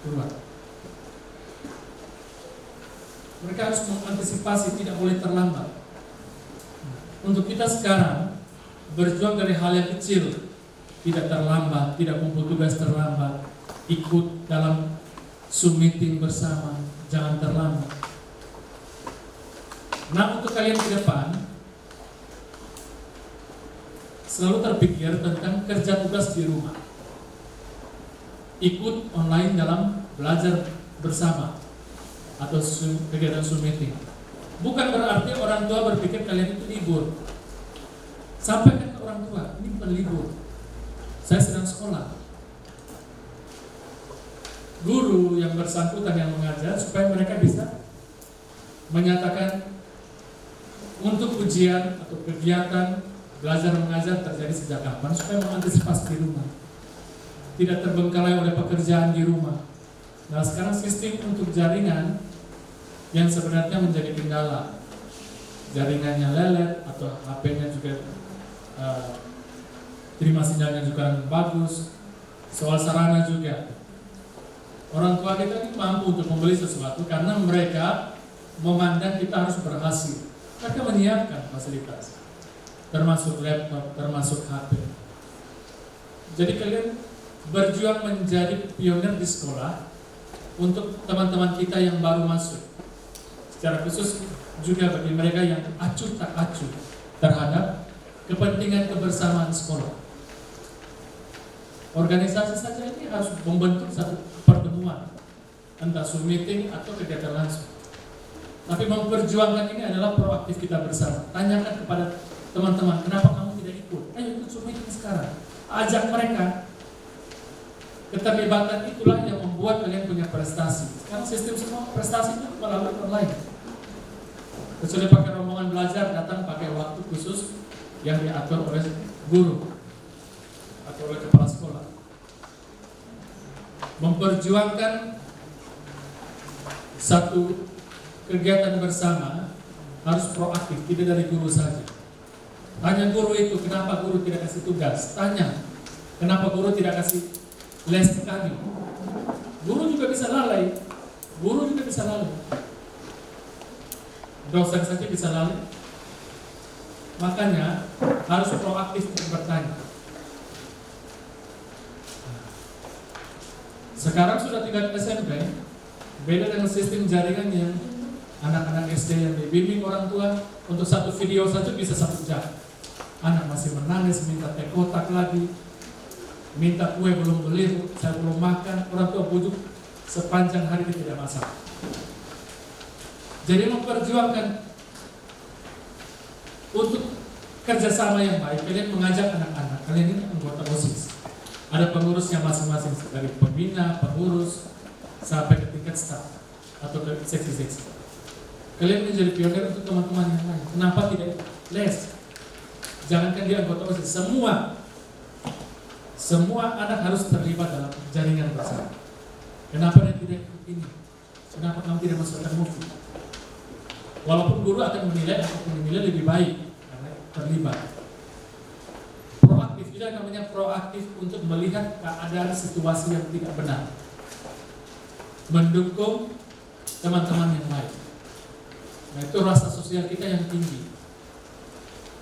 keluar. Mereka harus mengantisipasi, tidak boleh terlambat. Untuk kita sekarang berjuang dari hal yang kecil, tidak terlambat, tidak kumpul tugas terlambat, ikut dalam Zoom meeting bersama, jangan terlambat. Nah, untuk kalian ke depan selalu terpikir tentang kerja tugas di rumah, ikut online dalam belajar bersama atau kegiatan Zoom meeting. Bukan berarti orang tua berpikir kalian itu libur. Sampaikan ke orang tua, ini bukan libur. Saya sedang sekolah. Guru yang bersangkutan yang mengajar supaya mereka bisa menyatakan untuk ujian atau kegiatan belajar mengajar terjadi sejak kapan supaya mengantisipasi di rumah. Tidak terbengkalai oleh pekerjaan di rumah. Nah, sekarang sistem untuk jaringan yang sebenarnya menjadi kendala, jaringannya lelet atau HP-nya juga terima sinyalnya juga bagus. Soal sarana juga, orang tua kita ini mampu untuk membeli sesuatu karena mereka memandang kita harus berhasil. Mereka menyiapkan fasilitas, termasuk laptop, termasuk HP. Jadi kalian berjuang menjadi pionir di sekolah, untuk teman-teman kita yang baru masuk, secara khusus juga bagi mereka yang acuh tak acuh terhadap kepentingan kebersamaan sekolah. Organisasi saja ini harus membentuk satu pertemuan, entah Zoom meeting atau kegiatan langsung. Tapi memperjuangkan ini adalah proaktif kita bersama. Tanyakan kepada teman-teman, kenapa kamu tidak ikut? Ayo ikut Zoom meeting sekarang. Ajak mereka. Keterlibatan itulah yang membuat kalian punya prestasi. Sekarang sistem semua prestasi itu melalui online. Kecuali pakai rombongan belajar, datang pakai waktu khusus yang diatur oleh guru atau oleh kepala sekolah. Memperjuangkan satu kegiatan bersama harus proaktif, tidak dari guru saja. Tanya guru itu, kenapa guru tidak kasih tugas? Tanya, kenapa guru tidak kasih les ke kami? Guru juga bisa lalai. Guru juga bisa lalai. Dosen saja bisa lalai. Makanya harus proaktif untuk bertanya. Sekarang sudah tingkat SMP, beda dengan sistem jaringan yang anak-anak SD yang dibimbing orang tua untuk satu video saja bisa 1 jam. Anak masih menangis, minta teh kotak lagi, minta kue belum beli, saya belum makan, orang tua bujuk sepanjang hari itu tidak masak. Jadi memperjuangkan untuk kerjasama yang baik, kalian mengajak anak-anak, kalian ini anggota OSIS. Ada pengurusnya masing-masing, dari pembina, pengurus, sampai ke tingkat staf atau ke seksi-seksi. Kalian menjadi pionir untuk teman-teman yang lain. Kenapa tidak les? Jangankan dia anggota OSIS, semua anak harus terlibat dalam jaringan bersama. Kenapa dia tidak ikut ini? Kenapa kamu tidak masukkan movie? Walaupun guru akan menilai lebih baik karena terlibat. Proaktif juga namanya proaktif untuk melihat keadaan situasi yang tidak benar. Mendukung teman-teman yang lain. Nah, itu rasa sosial kita yang tinggi.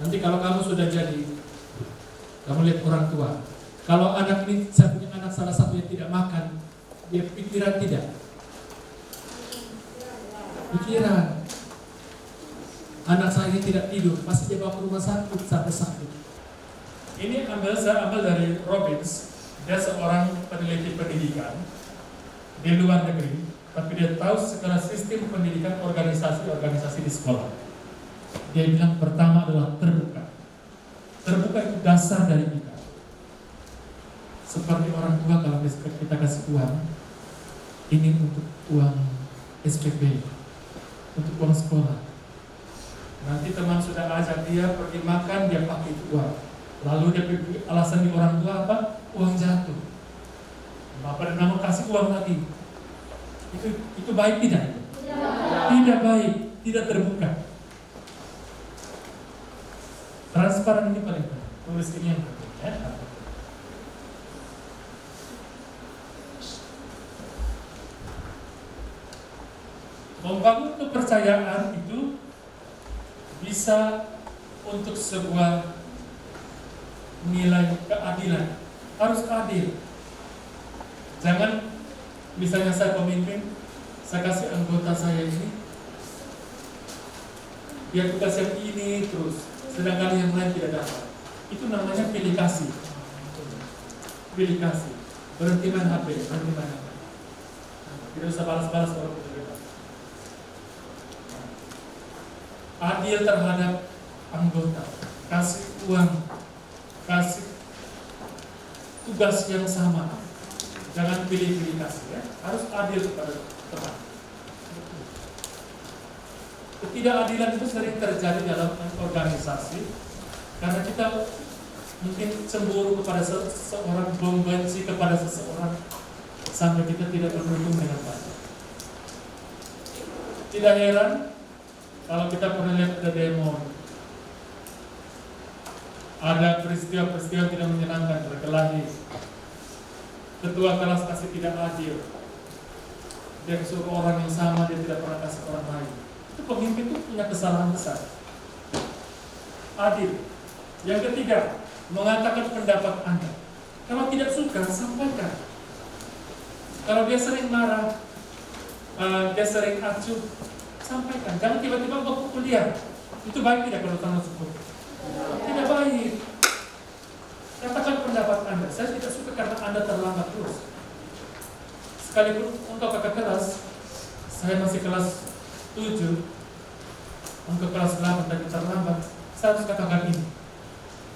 Nanti kalau kamu sudah jadi, kamu lihat orang tua. Kalau anak ini, saya punya anak salah satunya tidak makan, dia pikiran tidak? Pikiran. Anak saya ini tidak tidur, pasti dia bawa ke rumah sakit sampai sakit. Ini saya ambil dari Robbins. Dia seorang peneliti pendidikan di luar negeri, tapi dia tahu segala sistem pendidikan organisasi di sekolah. Dia bilang pertama adalah terbuka. Terbuka itu dasar dari kita. Seperti orang tua kalau kita kasih uang, ini untuk uang SPP, untuk uang sekolah. Nanti teman sudah ajak dia pergi makan, dia pakai itu uang. Lalu dia alasan di orang tua apa? Uang jatuh. Bapak dan nama kasih uang lagi. Itu baik tidak? Tidak baik, tidak terbuka. Transparan ini paling penting. Tulis ini yang penting ya. Membangun kepercayaan itu bisa untuk sebuah nilai keadilan. Harus adil. Jangan misalnya saya pemimpin, saya kasih anggota saya ini, dia tugas yang ini terus, sedangkan yang lain tidak dapat. Itu namanya pilih kasih. Pilih kasih. Berhenti main HP, berhenti main HP. Tidak usah balas-balas kalau kita bebas. Adil terhadap anggota, kasih uang, kasih tugas yang sama. Jangan pilih-pilih kasih ya. Harus adil kepada teman. Ketidakadilan itu sering terjadi dalam organisasi karena kita mungkin cemburu kepada seseorang, membenci kepada seseorang sampai kita tidak beruntung dengan baik. Tidak heran kalau kita pernah lihat ada demo, ada peristiwa-peristiwa tidak menyenangkan berkelahi. Ketua kelas kasih tidak adil. Dia suruh orang yang sama, dia tidak pernah kasih orang lain. Itu pemimpin itu punya kesalahan besar. Adil. Yang ketiga, mengatakan pendapat Anda. Kalau tidak suka, sampaikan. Kalau dia sering marah, dia sering acuh, sampaikan. Jangan tiba-tiba bawa kuliah. Itu baik tidak kalau tanah suku? Tidak baik. Katakan pendapat Anda. Saya tidak suka karena Anda terlambat terus. Sekalipun untuk kakak kelas, saya masih kelas 7, untuk kelas 8 tadi terlambat. Saya harus katakan ini,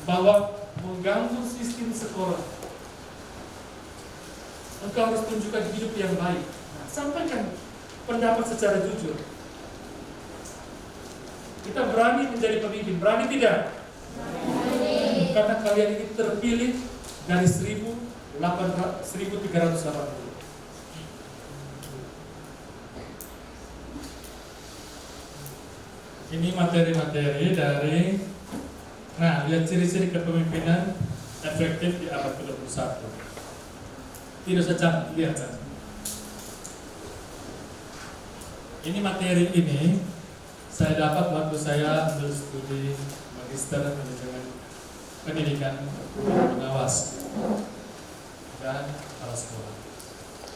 bahwa mengganggu sistem sekolah. Engkau harus tunjukkan hidup yang baik. Sampaikan pendapat secara jujur. Kita berani menjadi pemimpin, berani tidak? Berani. Karena kalian ini terpilih dari 1380. Ini materi-materi dari, nah, lihat ciri-ciri kepemimpinan efektif di abad ke-21. Tidak saja, lihat saja. Ini materi ini saya dapat waktu saya ambil studi magister manajemen pendidikan pengawas dan kepala sekolah.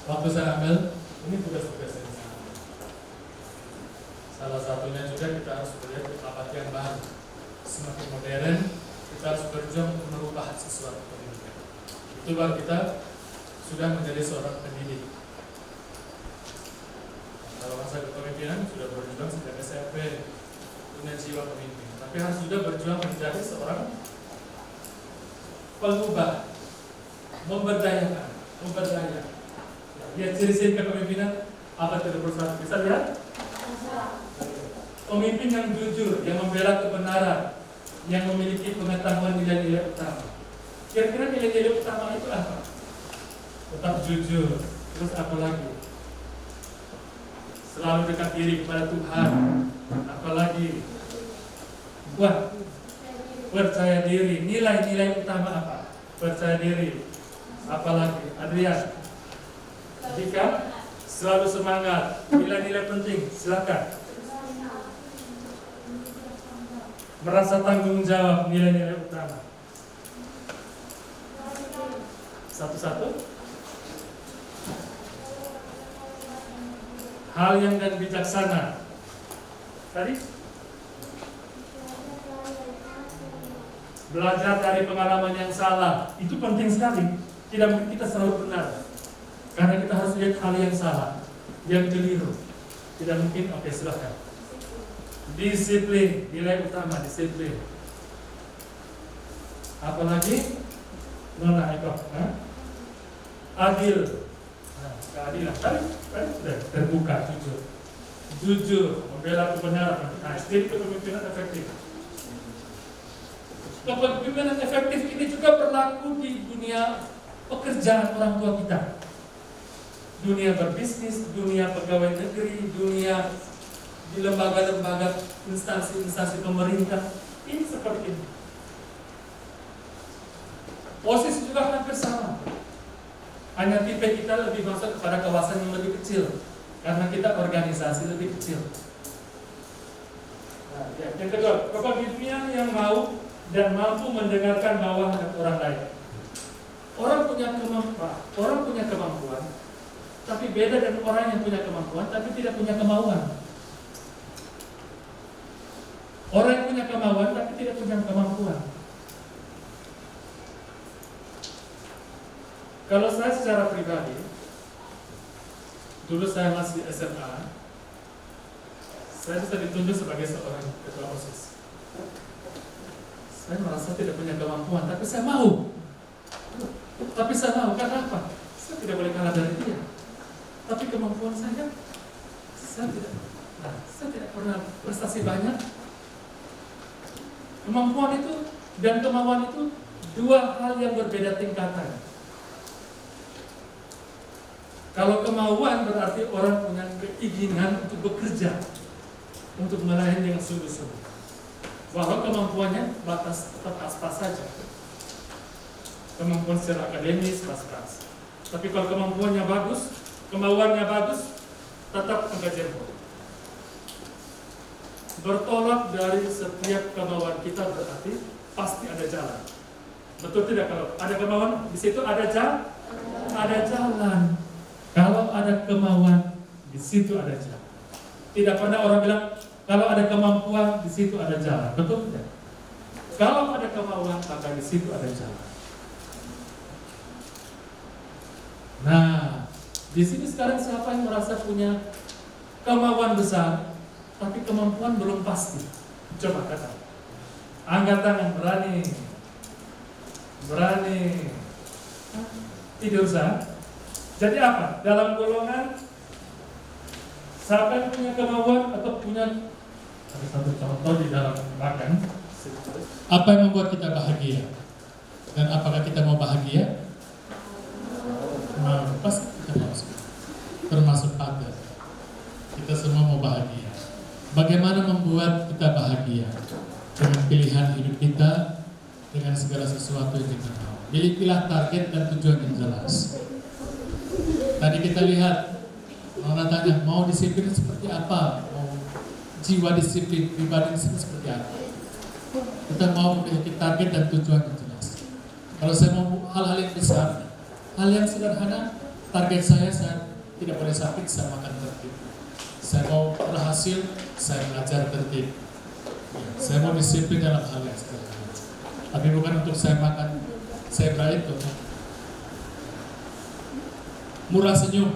Waktu saya ambil, ini tugas-tugas yang saya ambil. Salah satunya juga kita harus melihat abad yang baru, semakin modern, kita harus berjuang untuk merubah sesuatu pendidikan. Itu baru kita sudah menjadi seorang pendidik. Kalau masa kepemimpinan sudah berjuang sejak SMP, punya jiwa pemimpin. Tapi harus juga berjuang menjadi seorang pengubah, memberdayakan, memberdaya. Lihat ciri-ciri kepemimpinan abad ke-21. Bisa lihat? Pemimpin yang jujur, yang membela kebenaran, yang memiliki pengetahuan nilai-nilai utama. Kira-kira nilai-nilai utama itu apa? Tetap jujur. Terus apa lagi? Selalu dekat diri kepada Tuhan. Apalagi percaya diri. Nilai-nilai utama apa? Percaya diri. Apalagi Adrian, jika selalu semangat. Nilai-nilai penting, silakan. Merasa tanggung jawab, nilai-nilai utama. Satu-satu. Hal yang dan bijaksana. Tadi belajar dari pengalaman yang salah. Itu penting sekali. Tidak mungkin kita selalu benar, karena kita harus lihat hal yang salah, yang keliru. Tidak mungkin. Oke, silakan. Disiplin, nilai utama disiplin. Apalagi Nona Eko, adil. Keadilan, tadi sudah terbuka, jujur, membela kebenaran. Nah, jadi kepemimpinan efektif. Kepemimpinan efektif ini juga berlaku di dunia pekerjaan orang tua kita, dunia berbisnis, dunia pegawai negeri, dunia di lembaga-lembaga, instansi-instansi pemerintah. Ini seperti ini. Posisi juga hampir sama. Hanya tipe kita lebih masuk kepada kawasan yang lebih kecil, karena kita organisasi lebih kecil. Nah, yang kedua, kepemimpinan yang mau dan mampu mendengarkan bawahan orang lain. Orang punya kemampuan, tapi beda dengan orang yang punya kemampuan tapi tidak punya kemauan. Orang yang punya kemauan tapi tidak punya kemampuan. Kalau saya secara pribadi, dulu saya masih SMA, saya bisa ditunjuk sebagai seorang ketua OSIS. Saya merasa tidak punya kemampuan, tapi saya mau. Karena apa? Saya tidak boleh kalah dari dia. Tapi kemampuan saya tidak pernah prestasi banyak. Kemampuan itu dan kemauan itu dua hal yang berbeda tingkatan. Kalau kemauan berarti orang punya keinginan untuk bekerja, untuk melayani dengan sungguh-sungguh. Walau kemampuannya tetap pas-pas saja. Kemampuan secara akademis pas-pas. Tapi kalau kemampuannya bagus, kemauannya bagus, tetap angka jempol. Bertolak dari setiap kemauan kita berarti pasti ada jalan. Betul tidak? Kalau ada kemauan, di situ ada jalan. Kalau ada kemauan, di situ ada jalan. Tidak pernah orang bilang kalau ada kemampuan di situ ada jalan. Betul tidak? Kalau ada kemauan maka di situ ada jalan. Nah, di sini sekarang siapa yang merasa punya kemauan besar tapi kemampuan belum pasti? Coba kata. Angkat tangan, berani. Berani. Tidak usah. Jadi apa? Dalam golongan siapa yang punya kemauan atau punya, ada satu contoh di dalam makan. Apa yang membuat kita bahagia? Dan apakah kita mau bahagia? Mau, pasti kita mau. Termasuk Anda. Kita semua mau bahagia. Bagaimana membuat kita bahagia? Dengan pilihan hidup kita, dengan segala sesuatu yang kita mau. Pilih-pilih target dan tujuan yang jelas. Tadi kita lihat, orang tanya mau disiplin seperti apa, mau jiwa disiplin pribadi disiplin seperti apa. Kita mau memiliki target dan tujuan yang jelas. Kalau saya mau hal-hal yang besar, hal yang sederhana, target saya tidak boleh sakit, saya makan tertib. Saya mau berhasil, saya belajar tertib. Saya mau disiplin dalam hal yang sederhana. Tapi bukan untuk saya makan, saya itu murah senyum.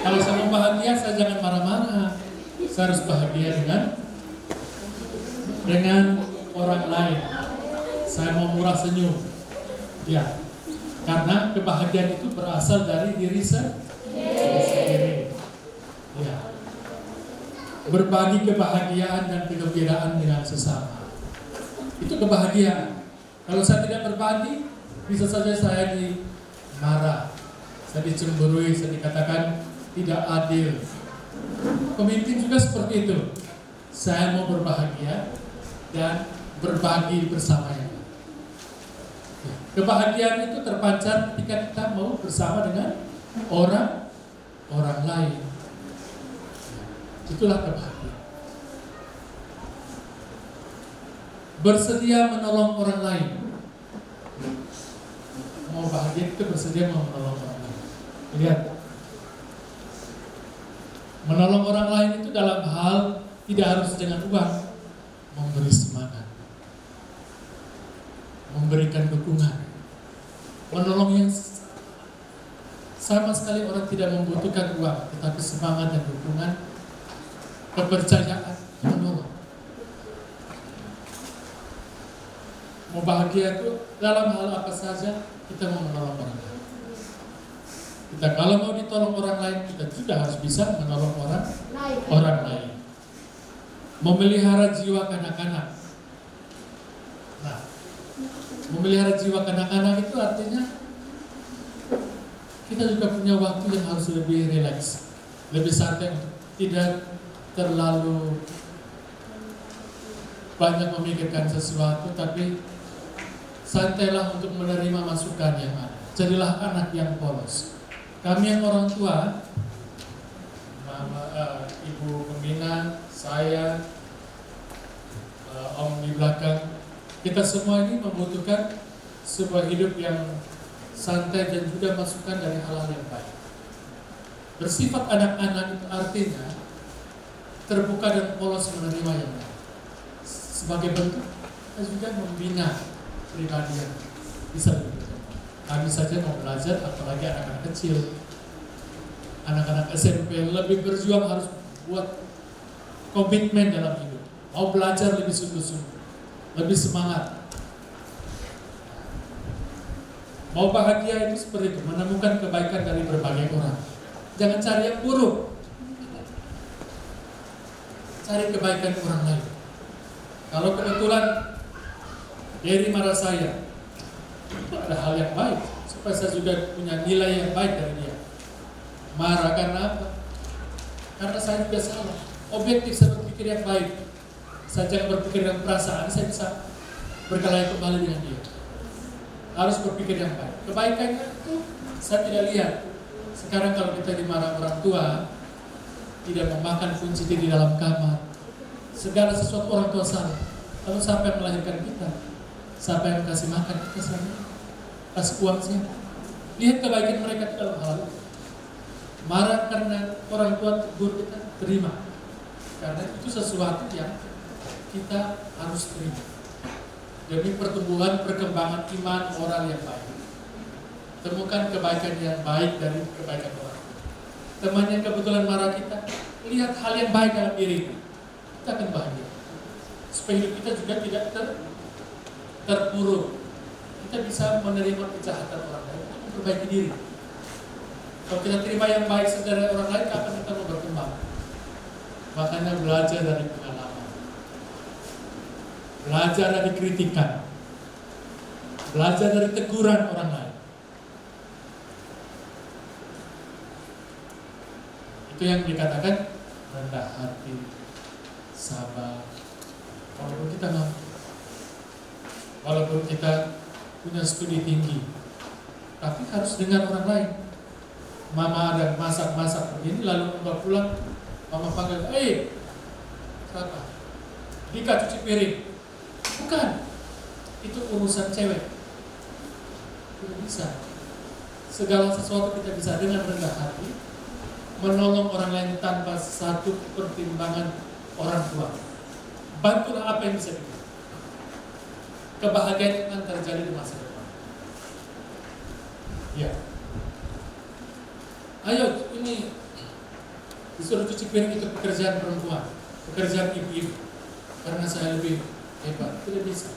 Kalau saya mau bahagia, saya jangan marah-marah. Saya harus bahagia dengan orang lain. Saya mau murah senyum. Ya, karena kebahagiaan itu berasal dari diri sendiri. Ya. Berbagi kebahagiaan dan kegembiraan dengan sesama. Itu kebahagiaan. Kalau saya tidak berbagi, bisa saja saya dimarah, saya dicemburui, saya dikatakan tidak adil. Pemimpin juga seperti itu. Saya mau berbahagia dan berbagi bersama yang lain. Kebahagiaan itu terpancar ketika kita mau bersama dengan orang lain. Itulah kebahagiaan. Bersedia menolong orang lain. Mau bahagia itu bersedia mau menolong orang lain. Lihat, menolong orang lain itu dalam hal tidak harus dengan uang, memberi semangat, memberikan dukungan, menolong yang sama sekali orang tidak membutuhkan uang, tetapi semangat dan dukungan, kepercayaan, menolong. Mau bahagia itu dalam hal apa saja kita mau menolong orang lain. Kita kalau mau ditolong orang lain, kita juga harus bisa menolong orang lain. Memelihara jiwa kanak-kanak. Nah, memelihara jiwa kanak-kanak itu artinya kita juga punya waktu yang harus lebih rileks, lebih santai, tidak terlalu banyak memikirkan sesuatu, tapi santailah untuk menerima masukan yang ada. Jadilah anak yang polos. Kami yang orang tua, ibu pembina, saya, om di belakang, kita semua ini membutuhkan sebuah hidup yang santai dan juga masukan dari hal-hal yang baik. Bersifat anak-anak itu artinya terbuka dan polos menerima yang baik. Sebagai bentuk, kita juga membina pribadi yang bisa begitu. Kami saja mau belajar, apalagi anak-anak kecil, anak-anak SMP lebih berjuang, harus buat komitmen dalam hidup, mau belajar lebih sungguh-sungguh, lebih semangat. Mau bahagia itu seperti itu, menemukan kebaikan dari berbagai orang. Jangan cari yang buruk, cari kebaikan orang lain. Kalau kebetulan Derry marah saya, itu ada hal yang baik, supaya saya juga punya nilai yang baik dari dia. Marah karena apa? Karena saya juga salah. Objektif, saya berpikir yang baik. Saya jangan berpikir dengan perasaan, saya bisa berkelahi kembali dengan dia. Harus berpikir yang baik. Kebaikannya itu saya tidak lihat. Sekarang kalau kita dimarah orang tua, tidak memakan kunci di dalam kamar, segala sesuatu orang tua salah. Lalu siapa yang melahirkan kita? Siapa yang kasih makan kita sana? Kasih uang siapa? Lihat kebaikan mereka dalam hal itu. Marah karena orang tua tegur kita, terima. Karena itu sesuatu yang kita harus terima. Demi pertumbuhan, perkembangan iman moral yang baik. Temukan kebaikan yang baik dari kebaikan orang. Teman yang kebetulan marah kita, lihat hal yang baik dalam diri kita akan bahagia. Supaya hidup kita juga tidak terpuruk. Kita bisa menerima kejahatan orang lain, memperbaiki diri. Kalau kita terima yang baik dari orang lain, kapan kita mau berkembang? Makanya belajar dari pengalaman, belajar dari kritikan, belajar dari teguran orang lain. Itu yang dikatakan rendah hati, sabar. Walaupun kita mampu, walaupun kita punya studi tinggi, tapi harus dengar orang lain. Mama ada masak-masak begini, lalu Mbak pulang, Mama panggil, siapa? Dika cuci piring. Bukan, itu urusan cewek. Tidak bisa. Segala sesuatu kita bisa dengan rendah hati, menolong orang lain tanpa satu pertimbangan orang tua. Bantulah apa yang bisa kita. Kebahagiaan akan terjadi di masa depan. Ya. Ayo, ini disuruh cuci piring itu pekerjaan perempuan, pekerjaan ibu-ibu. Karena saya lebih hebat, tidak bisa.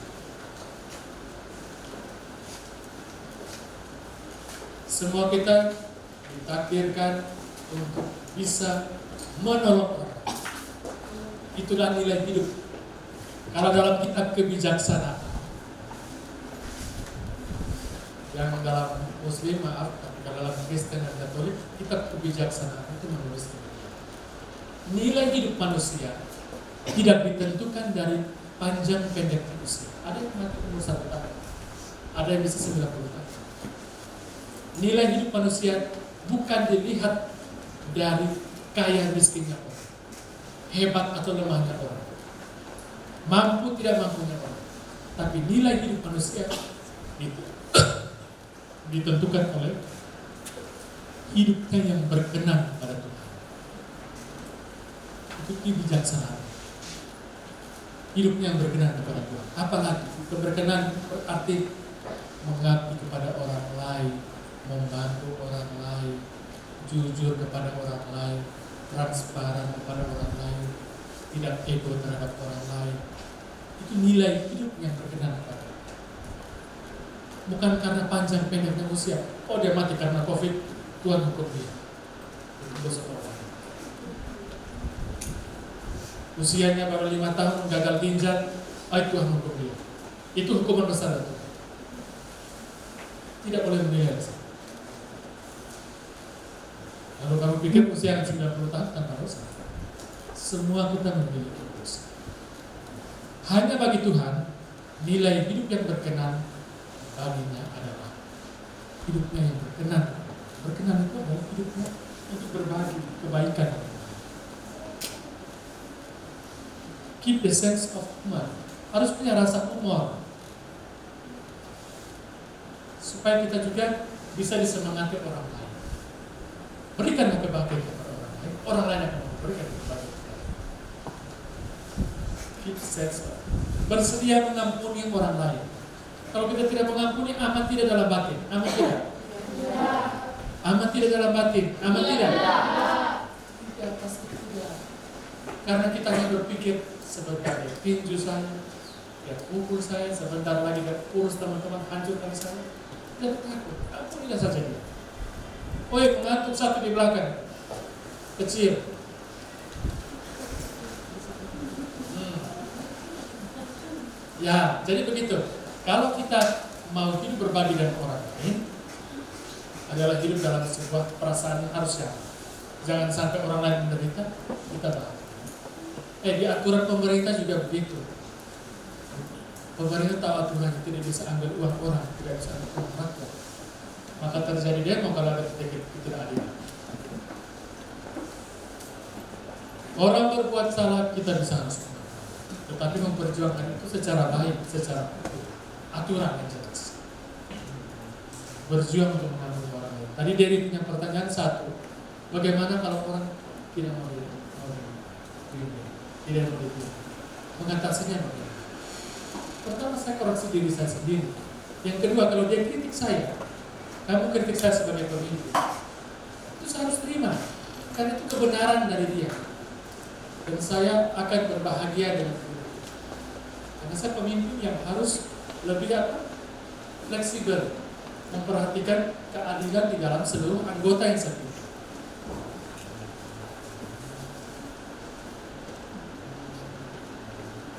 Semua kita ditakdirkan untuk bisa menolong orang. Itulah nilai hidup. Kalau dalam kitab kebijaksanaan, yang dalam Muslim maaf, tapi dalam Kristen dan Katolik, kitab kebijaksanaan itu menuliskan nilai hidup manusia tidak ditentukan dari panjang pendek usia. Ada yang mati umur 1 tahun, ada yang bisa 90 tahun. Nilai hidup manusia bukan dilihat dari kaya miskinnya orang, hebat atau lemahnya orang, mampu tidak mampunya orang, tapi nilai hidup manusia itu ditentukan oleh hidupnya yang berkenan pada Tuhan. Itu kebijaksanaan. Hidupnya yang berkenan kepada Tuhan. Apalagi keberkenan berarti mengabdi kepada orang lain, membantu orang lain, jujur kepada orang lain, transparan kepada orang lain, tidak ego terhadap orang lain. Itu nilai hidup yang berkenan kepada Tuhan. Bukan karena panjang pendeknya usia. Oh, dia mati karena COVID, Tuhan hukum dia. Itu dosa orang. Usianya baru 5 tahun, gagal ginjal, Tuhan hukum dia. Itu hukuman besar Tuhan. Tidak boleh menilai. Lalu kamu pikir usia 90 tahun tanpa dosa? Semua kita memiliki dosa. Hanya bagi Tuhan, nilai hidup yang berkenan baginya adalah hidupnya yang berkenan. Berkenan itu adalah hidupnya untuk berbagi kebaikan. Keep the sense of humor. Harus punya rasa humor, supaya kita juga bisa disemangati orang lain. Berikanlah kebahagiaan kepada orang lain akan memberikan kebahagiaan kepada kita. Keep sense of, bersedia mengampuni orang lain. Kalau kita tidak mengampuni, amat tidak dalam batin. Amat tidak? Amat tidak dalam batin. Amat tidak? Tidak, pasti tidak. Karena kita hanya berpikir sebentar ya, tinju saya, ya pukul saya, sebentar lagi dia urus teman-teman, hancurkan saya. Tidak takut, ampunilah saja dia. Pengantuk satu di belakang, kecil. Ya, jadi begitu. Kalau kita mau hidup berbagi dengan orang lain, adalah hidup dalam sebuah perasaan yang harus ya. Jangan sampai orang lain menderita, kita bahagia. Di aturan pemerintah juga begitu. Pemerintah tahu aturan tidak bisa ambil uang orang, tidak bisa ambil uang rakyat. Maka terjadi demo kalau ada ketidakadilan. Orang berbuat salah kita bisa harus menang, tetapi memperjuangkan itu secara baik, secara aturan yang jelas. Berjuang untuk mengampuni orang lain. Tadi Derry punya pertanyaan satu, Bagaimana kalau orang tidak mau tidak mau mengatasinya bagaimana? Pertama, saya koreksi diri saya sendiri. Yang kedua, kalau dia kritik saya, kamu kritik saya sebagai pemimpin, itu saya harus terima, karena itu kebenaran dari dia. Dan saya akan berbahagia dengan itu. Karena saya pemimpin yang harus lebih fleksibel, memperhatikan keadilan di dalam seluruh anggota yang saya pimpin.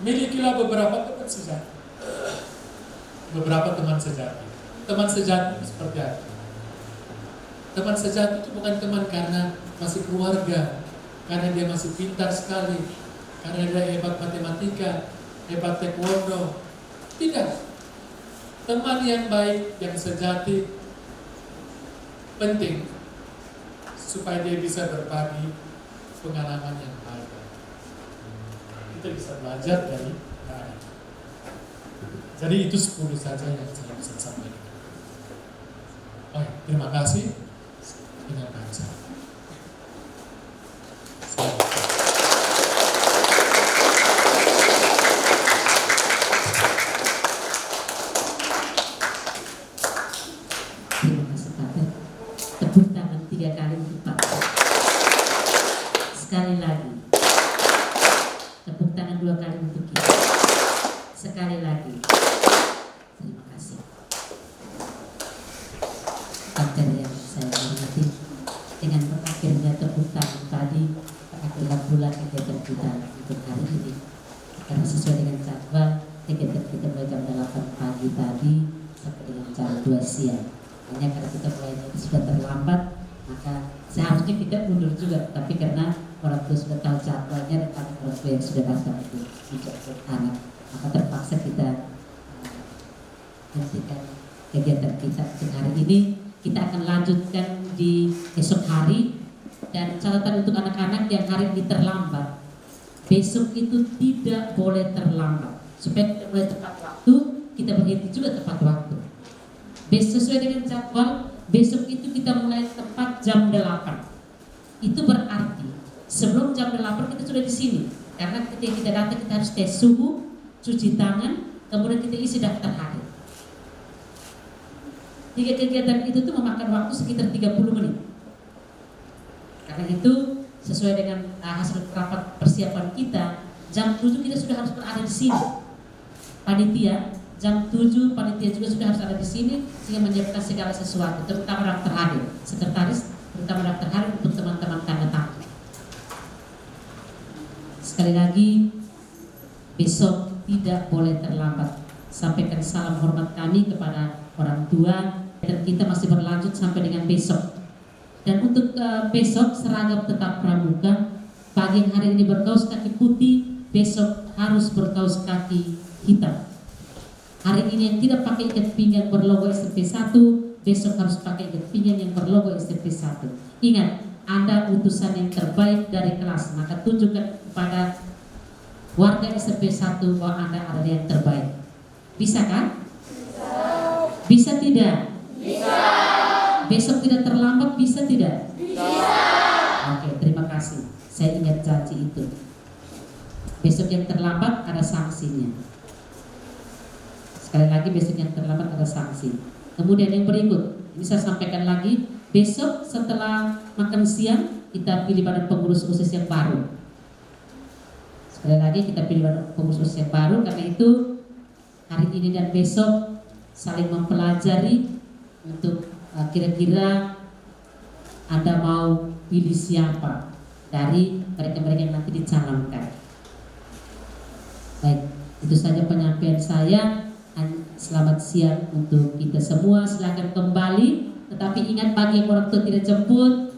Milikilah beberapa teman sejati. Beberapa teman sejati. Teman sejati itu seperti apa? Teman sejati itu bukan teman karena masih keluarga, karena dia masih pintar sekali, karena dia hebat matematika, hebat taekwondo. Tidak. Teman yang baik, yang sejati penting supaya dia bisa berbagi pengalaman yang baik. Kita bisa belajar dari mereka. Jadi itu 10 saja yang saya bisa sampaikan. Oke, terima kasih. Dengan baca. Terima kasih Pak. Tepuk tangan 3 kali untuk Pak. Sekali lagi. Tepuk tangan 2 kali untuk kita. Sekali lagi. Terima kasih. Agar yang saya hormati, dengan berakhirnya tepuk tangan tadi, berakhirlah pula kegiatan kita untuk hari ini. Karena sesuai dengan jadwal, kegiatan kita mulai jam 8 pagi tadi sampai dengan jam 2 siang. Hanya karena kita mulai sudah terlambat, maka seharusnya kita mundur juga. Tapi karena orang tua sudah tahu jadwalnya dan ada orang tua yang sudah datang untuk menjemput anak, maka terpaksa kita hentikan kegiatan kita untuk hari ini. Kita akan lanjutkan di esok hari. Dan catatan untuk anak-anak yang hari ini terlambat, besok itu tidak boleh terlambat. Supaya kita mulai tepat waktu, kita berhenti juga tepat waktu. Sesuai dengan jadwal, besok itu kita mulai tepat jam 8. Itu berarti sebelum jam 8 kita sudah di sini. Karena ketika kita datang kita harus tes suhu, cuci tangan, kemudian kita isi daftar hadir. 3 kegiatan itu tuh memakan waktu sekitar 30 menit. Karena itu sesuai dengan hasil rapat persiapan kita, jam 7 kita sudah harus berada di sini. Panitia jam 7 panitia juga sudah harus ada di sini sehingga menyiapkan segala sesuatu, terutama daftar hadir, sekretaris, terutama daftar hadir untuk teman-teman tanda tangan. Sekali lagi, besok tidak boleh terlambat. Sampaikan salam hormat kami kepada orang tua, dan kita masih berlanjut sampai dengan besok. Dan untuk besok seragam tetap pramuka. Pagi yang hari ini berkaus kaki putih, besok harus berkaus kaki hitam. Hari ini yang tidak pakai ikat pinggang berlogo SMP 1, besok harus pakai ikat pinggang yang berlogo SMP 1. Ingat, Anda utusan yang terbaik dari kelas, maka tunjukkan kepada warga SMP 1 bahwa Anda adalah yang terbaik. Bisa kan? Bisa tidak? Bisa. Besok tidak terlambat, bisa tidak? Bisa. Oke, terima kasih. Saya ingat janji itu. Besok yang terlambat ada sanksinya. Sekali lagi, besok yang terlambat ada sanksi. Kemudian yang berikut, ini saya sampaikan lagi, besok setelah makan siang kita pilih badan pengurus OSIS yang baru. Sekali lagi kita pilih badan pengurus OSIS yang baru, karena itu hari ini dan besok saling mempelajari untuk kira-kira Anda mau pilih siapa dari mereka-mereka yang nanti dicalonkan. Baik, itu saja penyampaian saya. Selamat siang untuk kita semua. Silakan kembali. Tetapi ingat, bagi yang orang tua tidak jemput,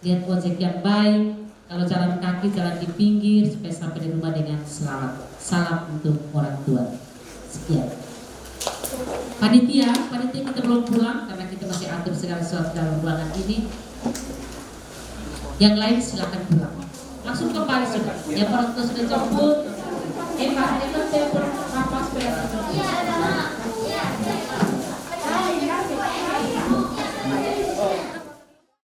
lihat ojek yang baik. Kalau jalan kaki, jalan di pinggir supaya sampai di rumah dengan selamat. Salam untuk orang tua. Sekian. Panitia kita belum pulang karena kita masih atur segala sesuatu dalam ruangan ini. Yang lain silakan pulang. Langsung kembali sudah. Yang orang tua sudah jemput. Pak, telepon Bapak supaya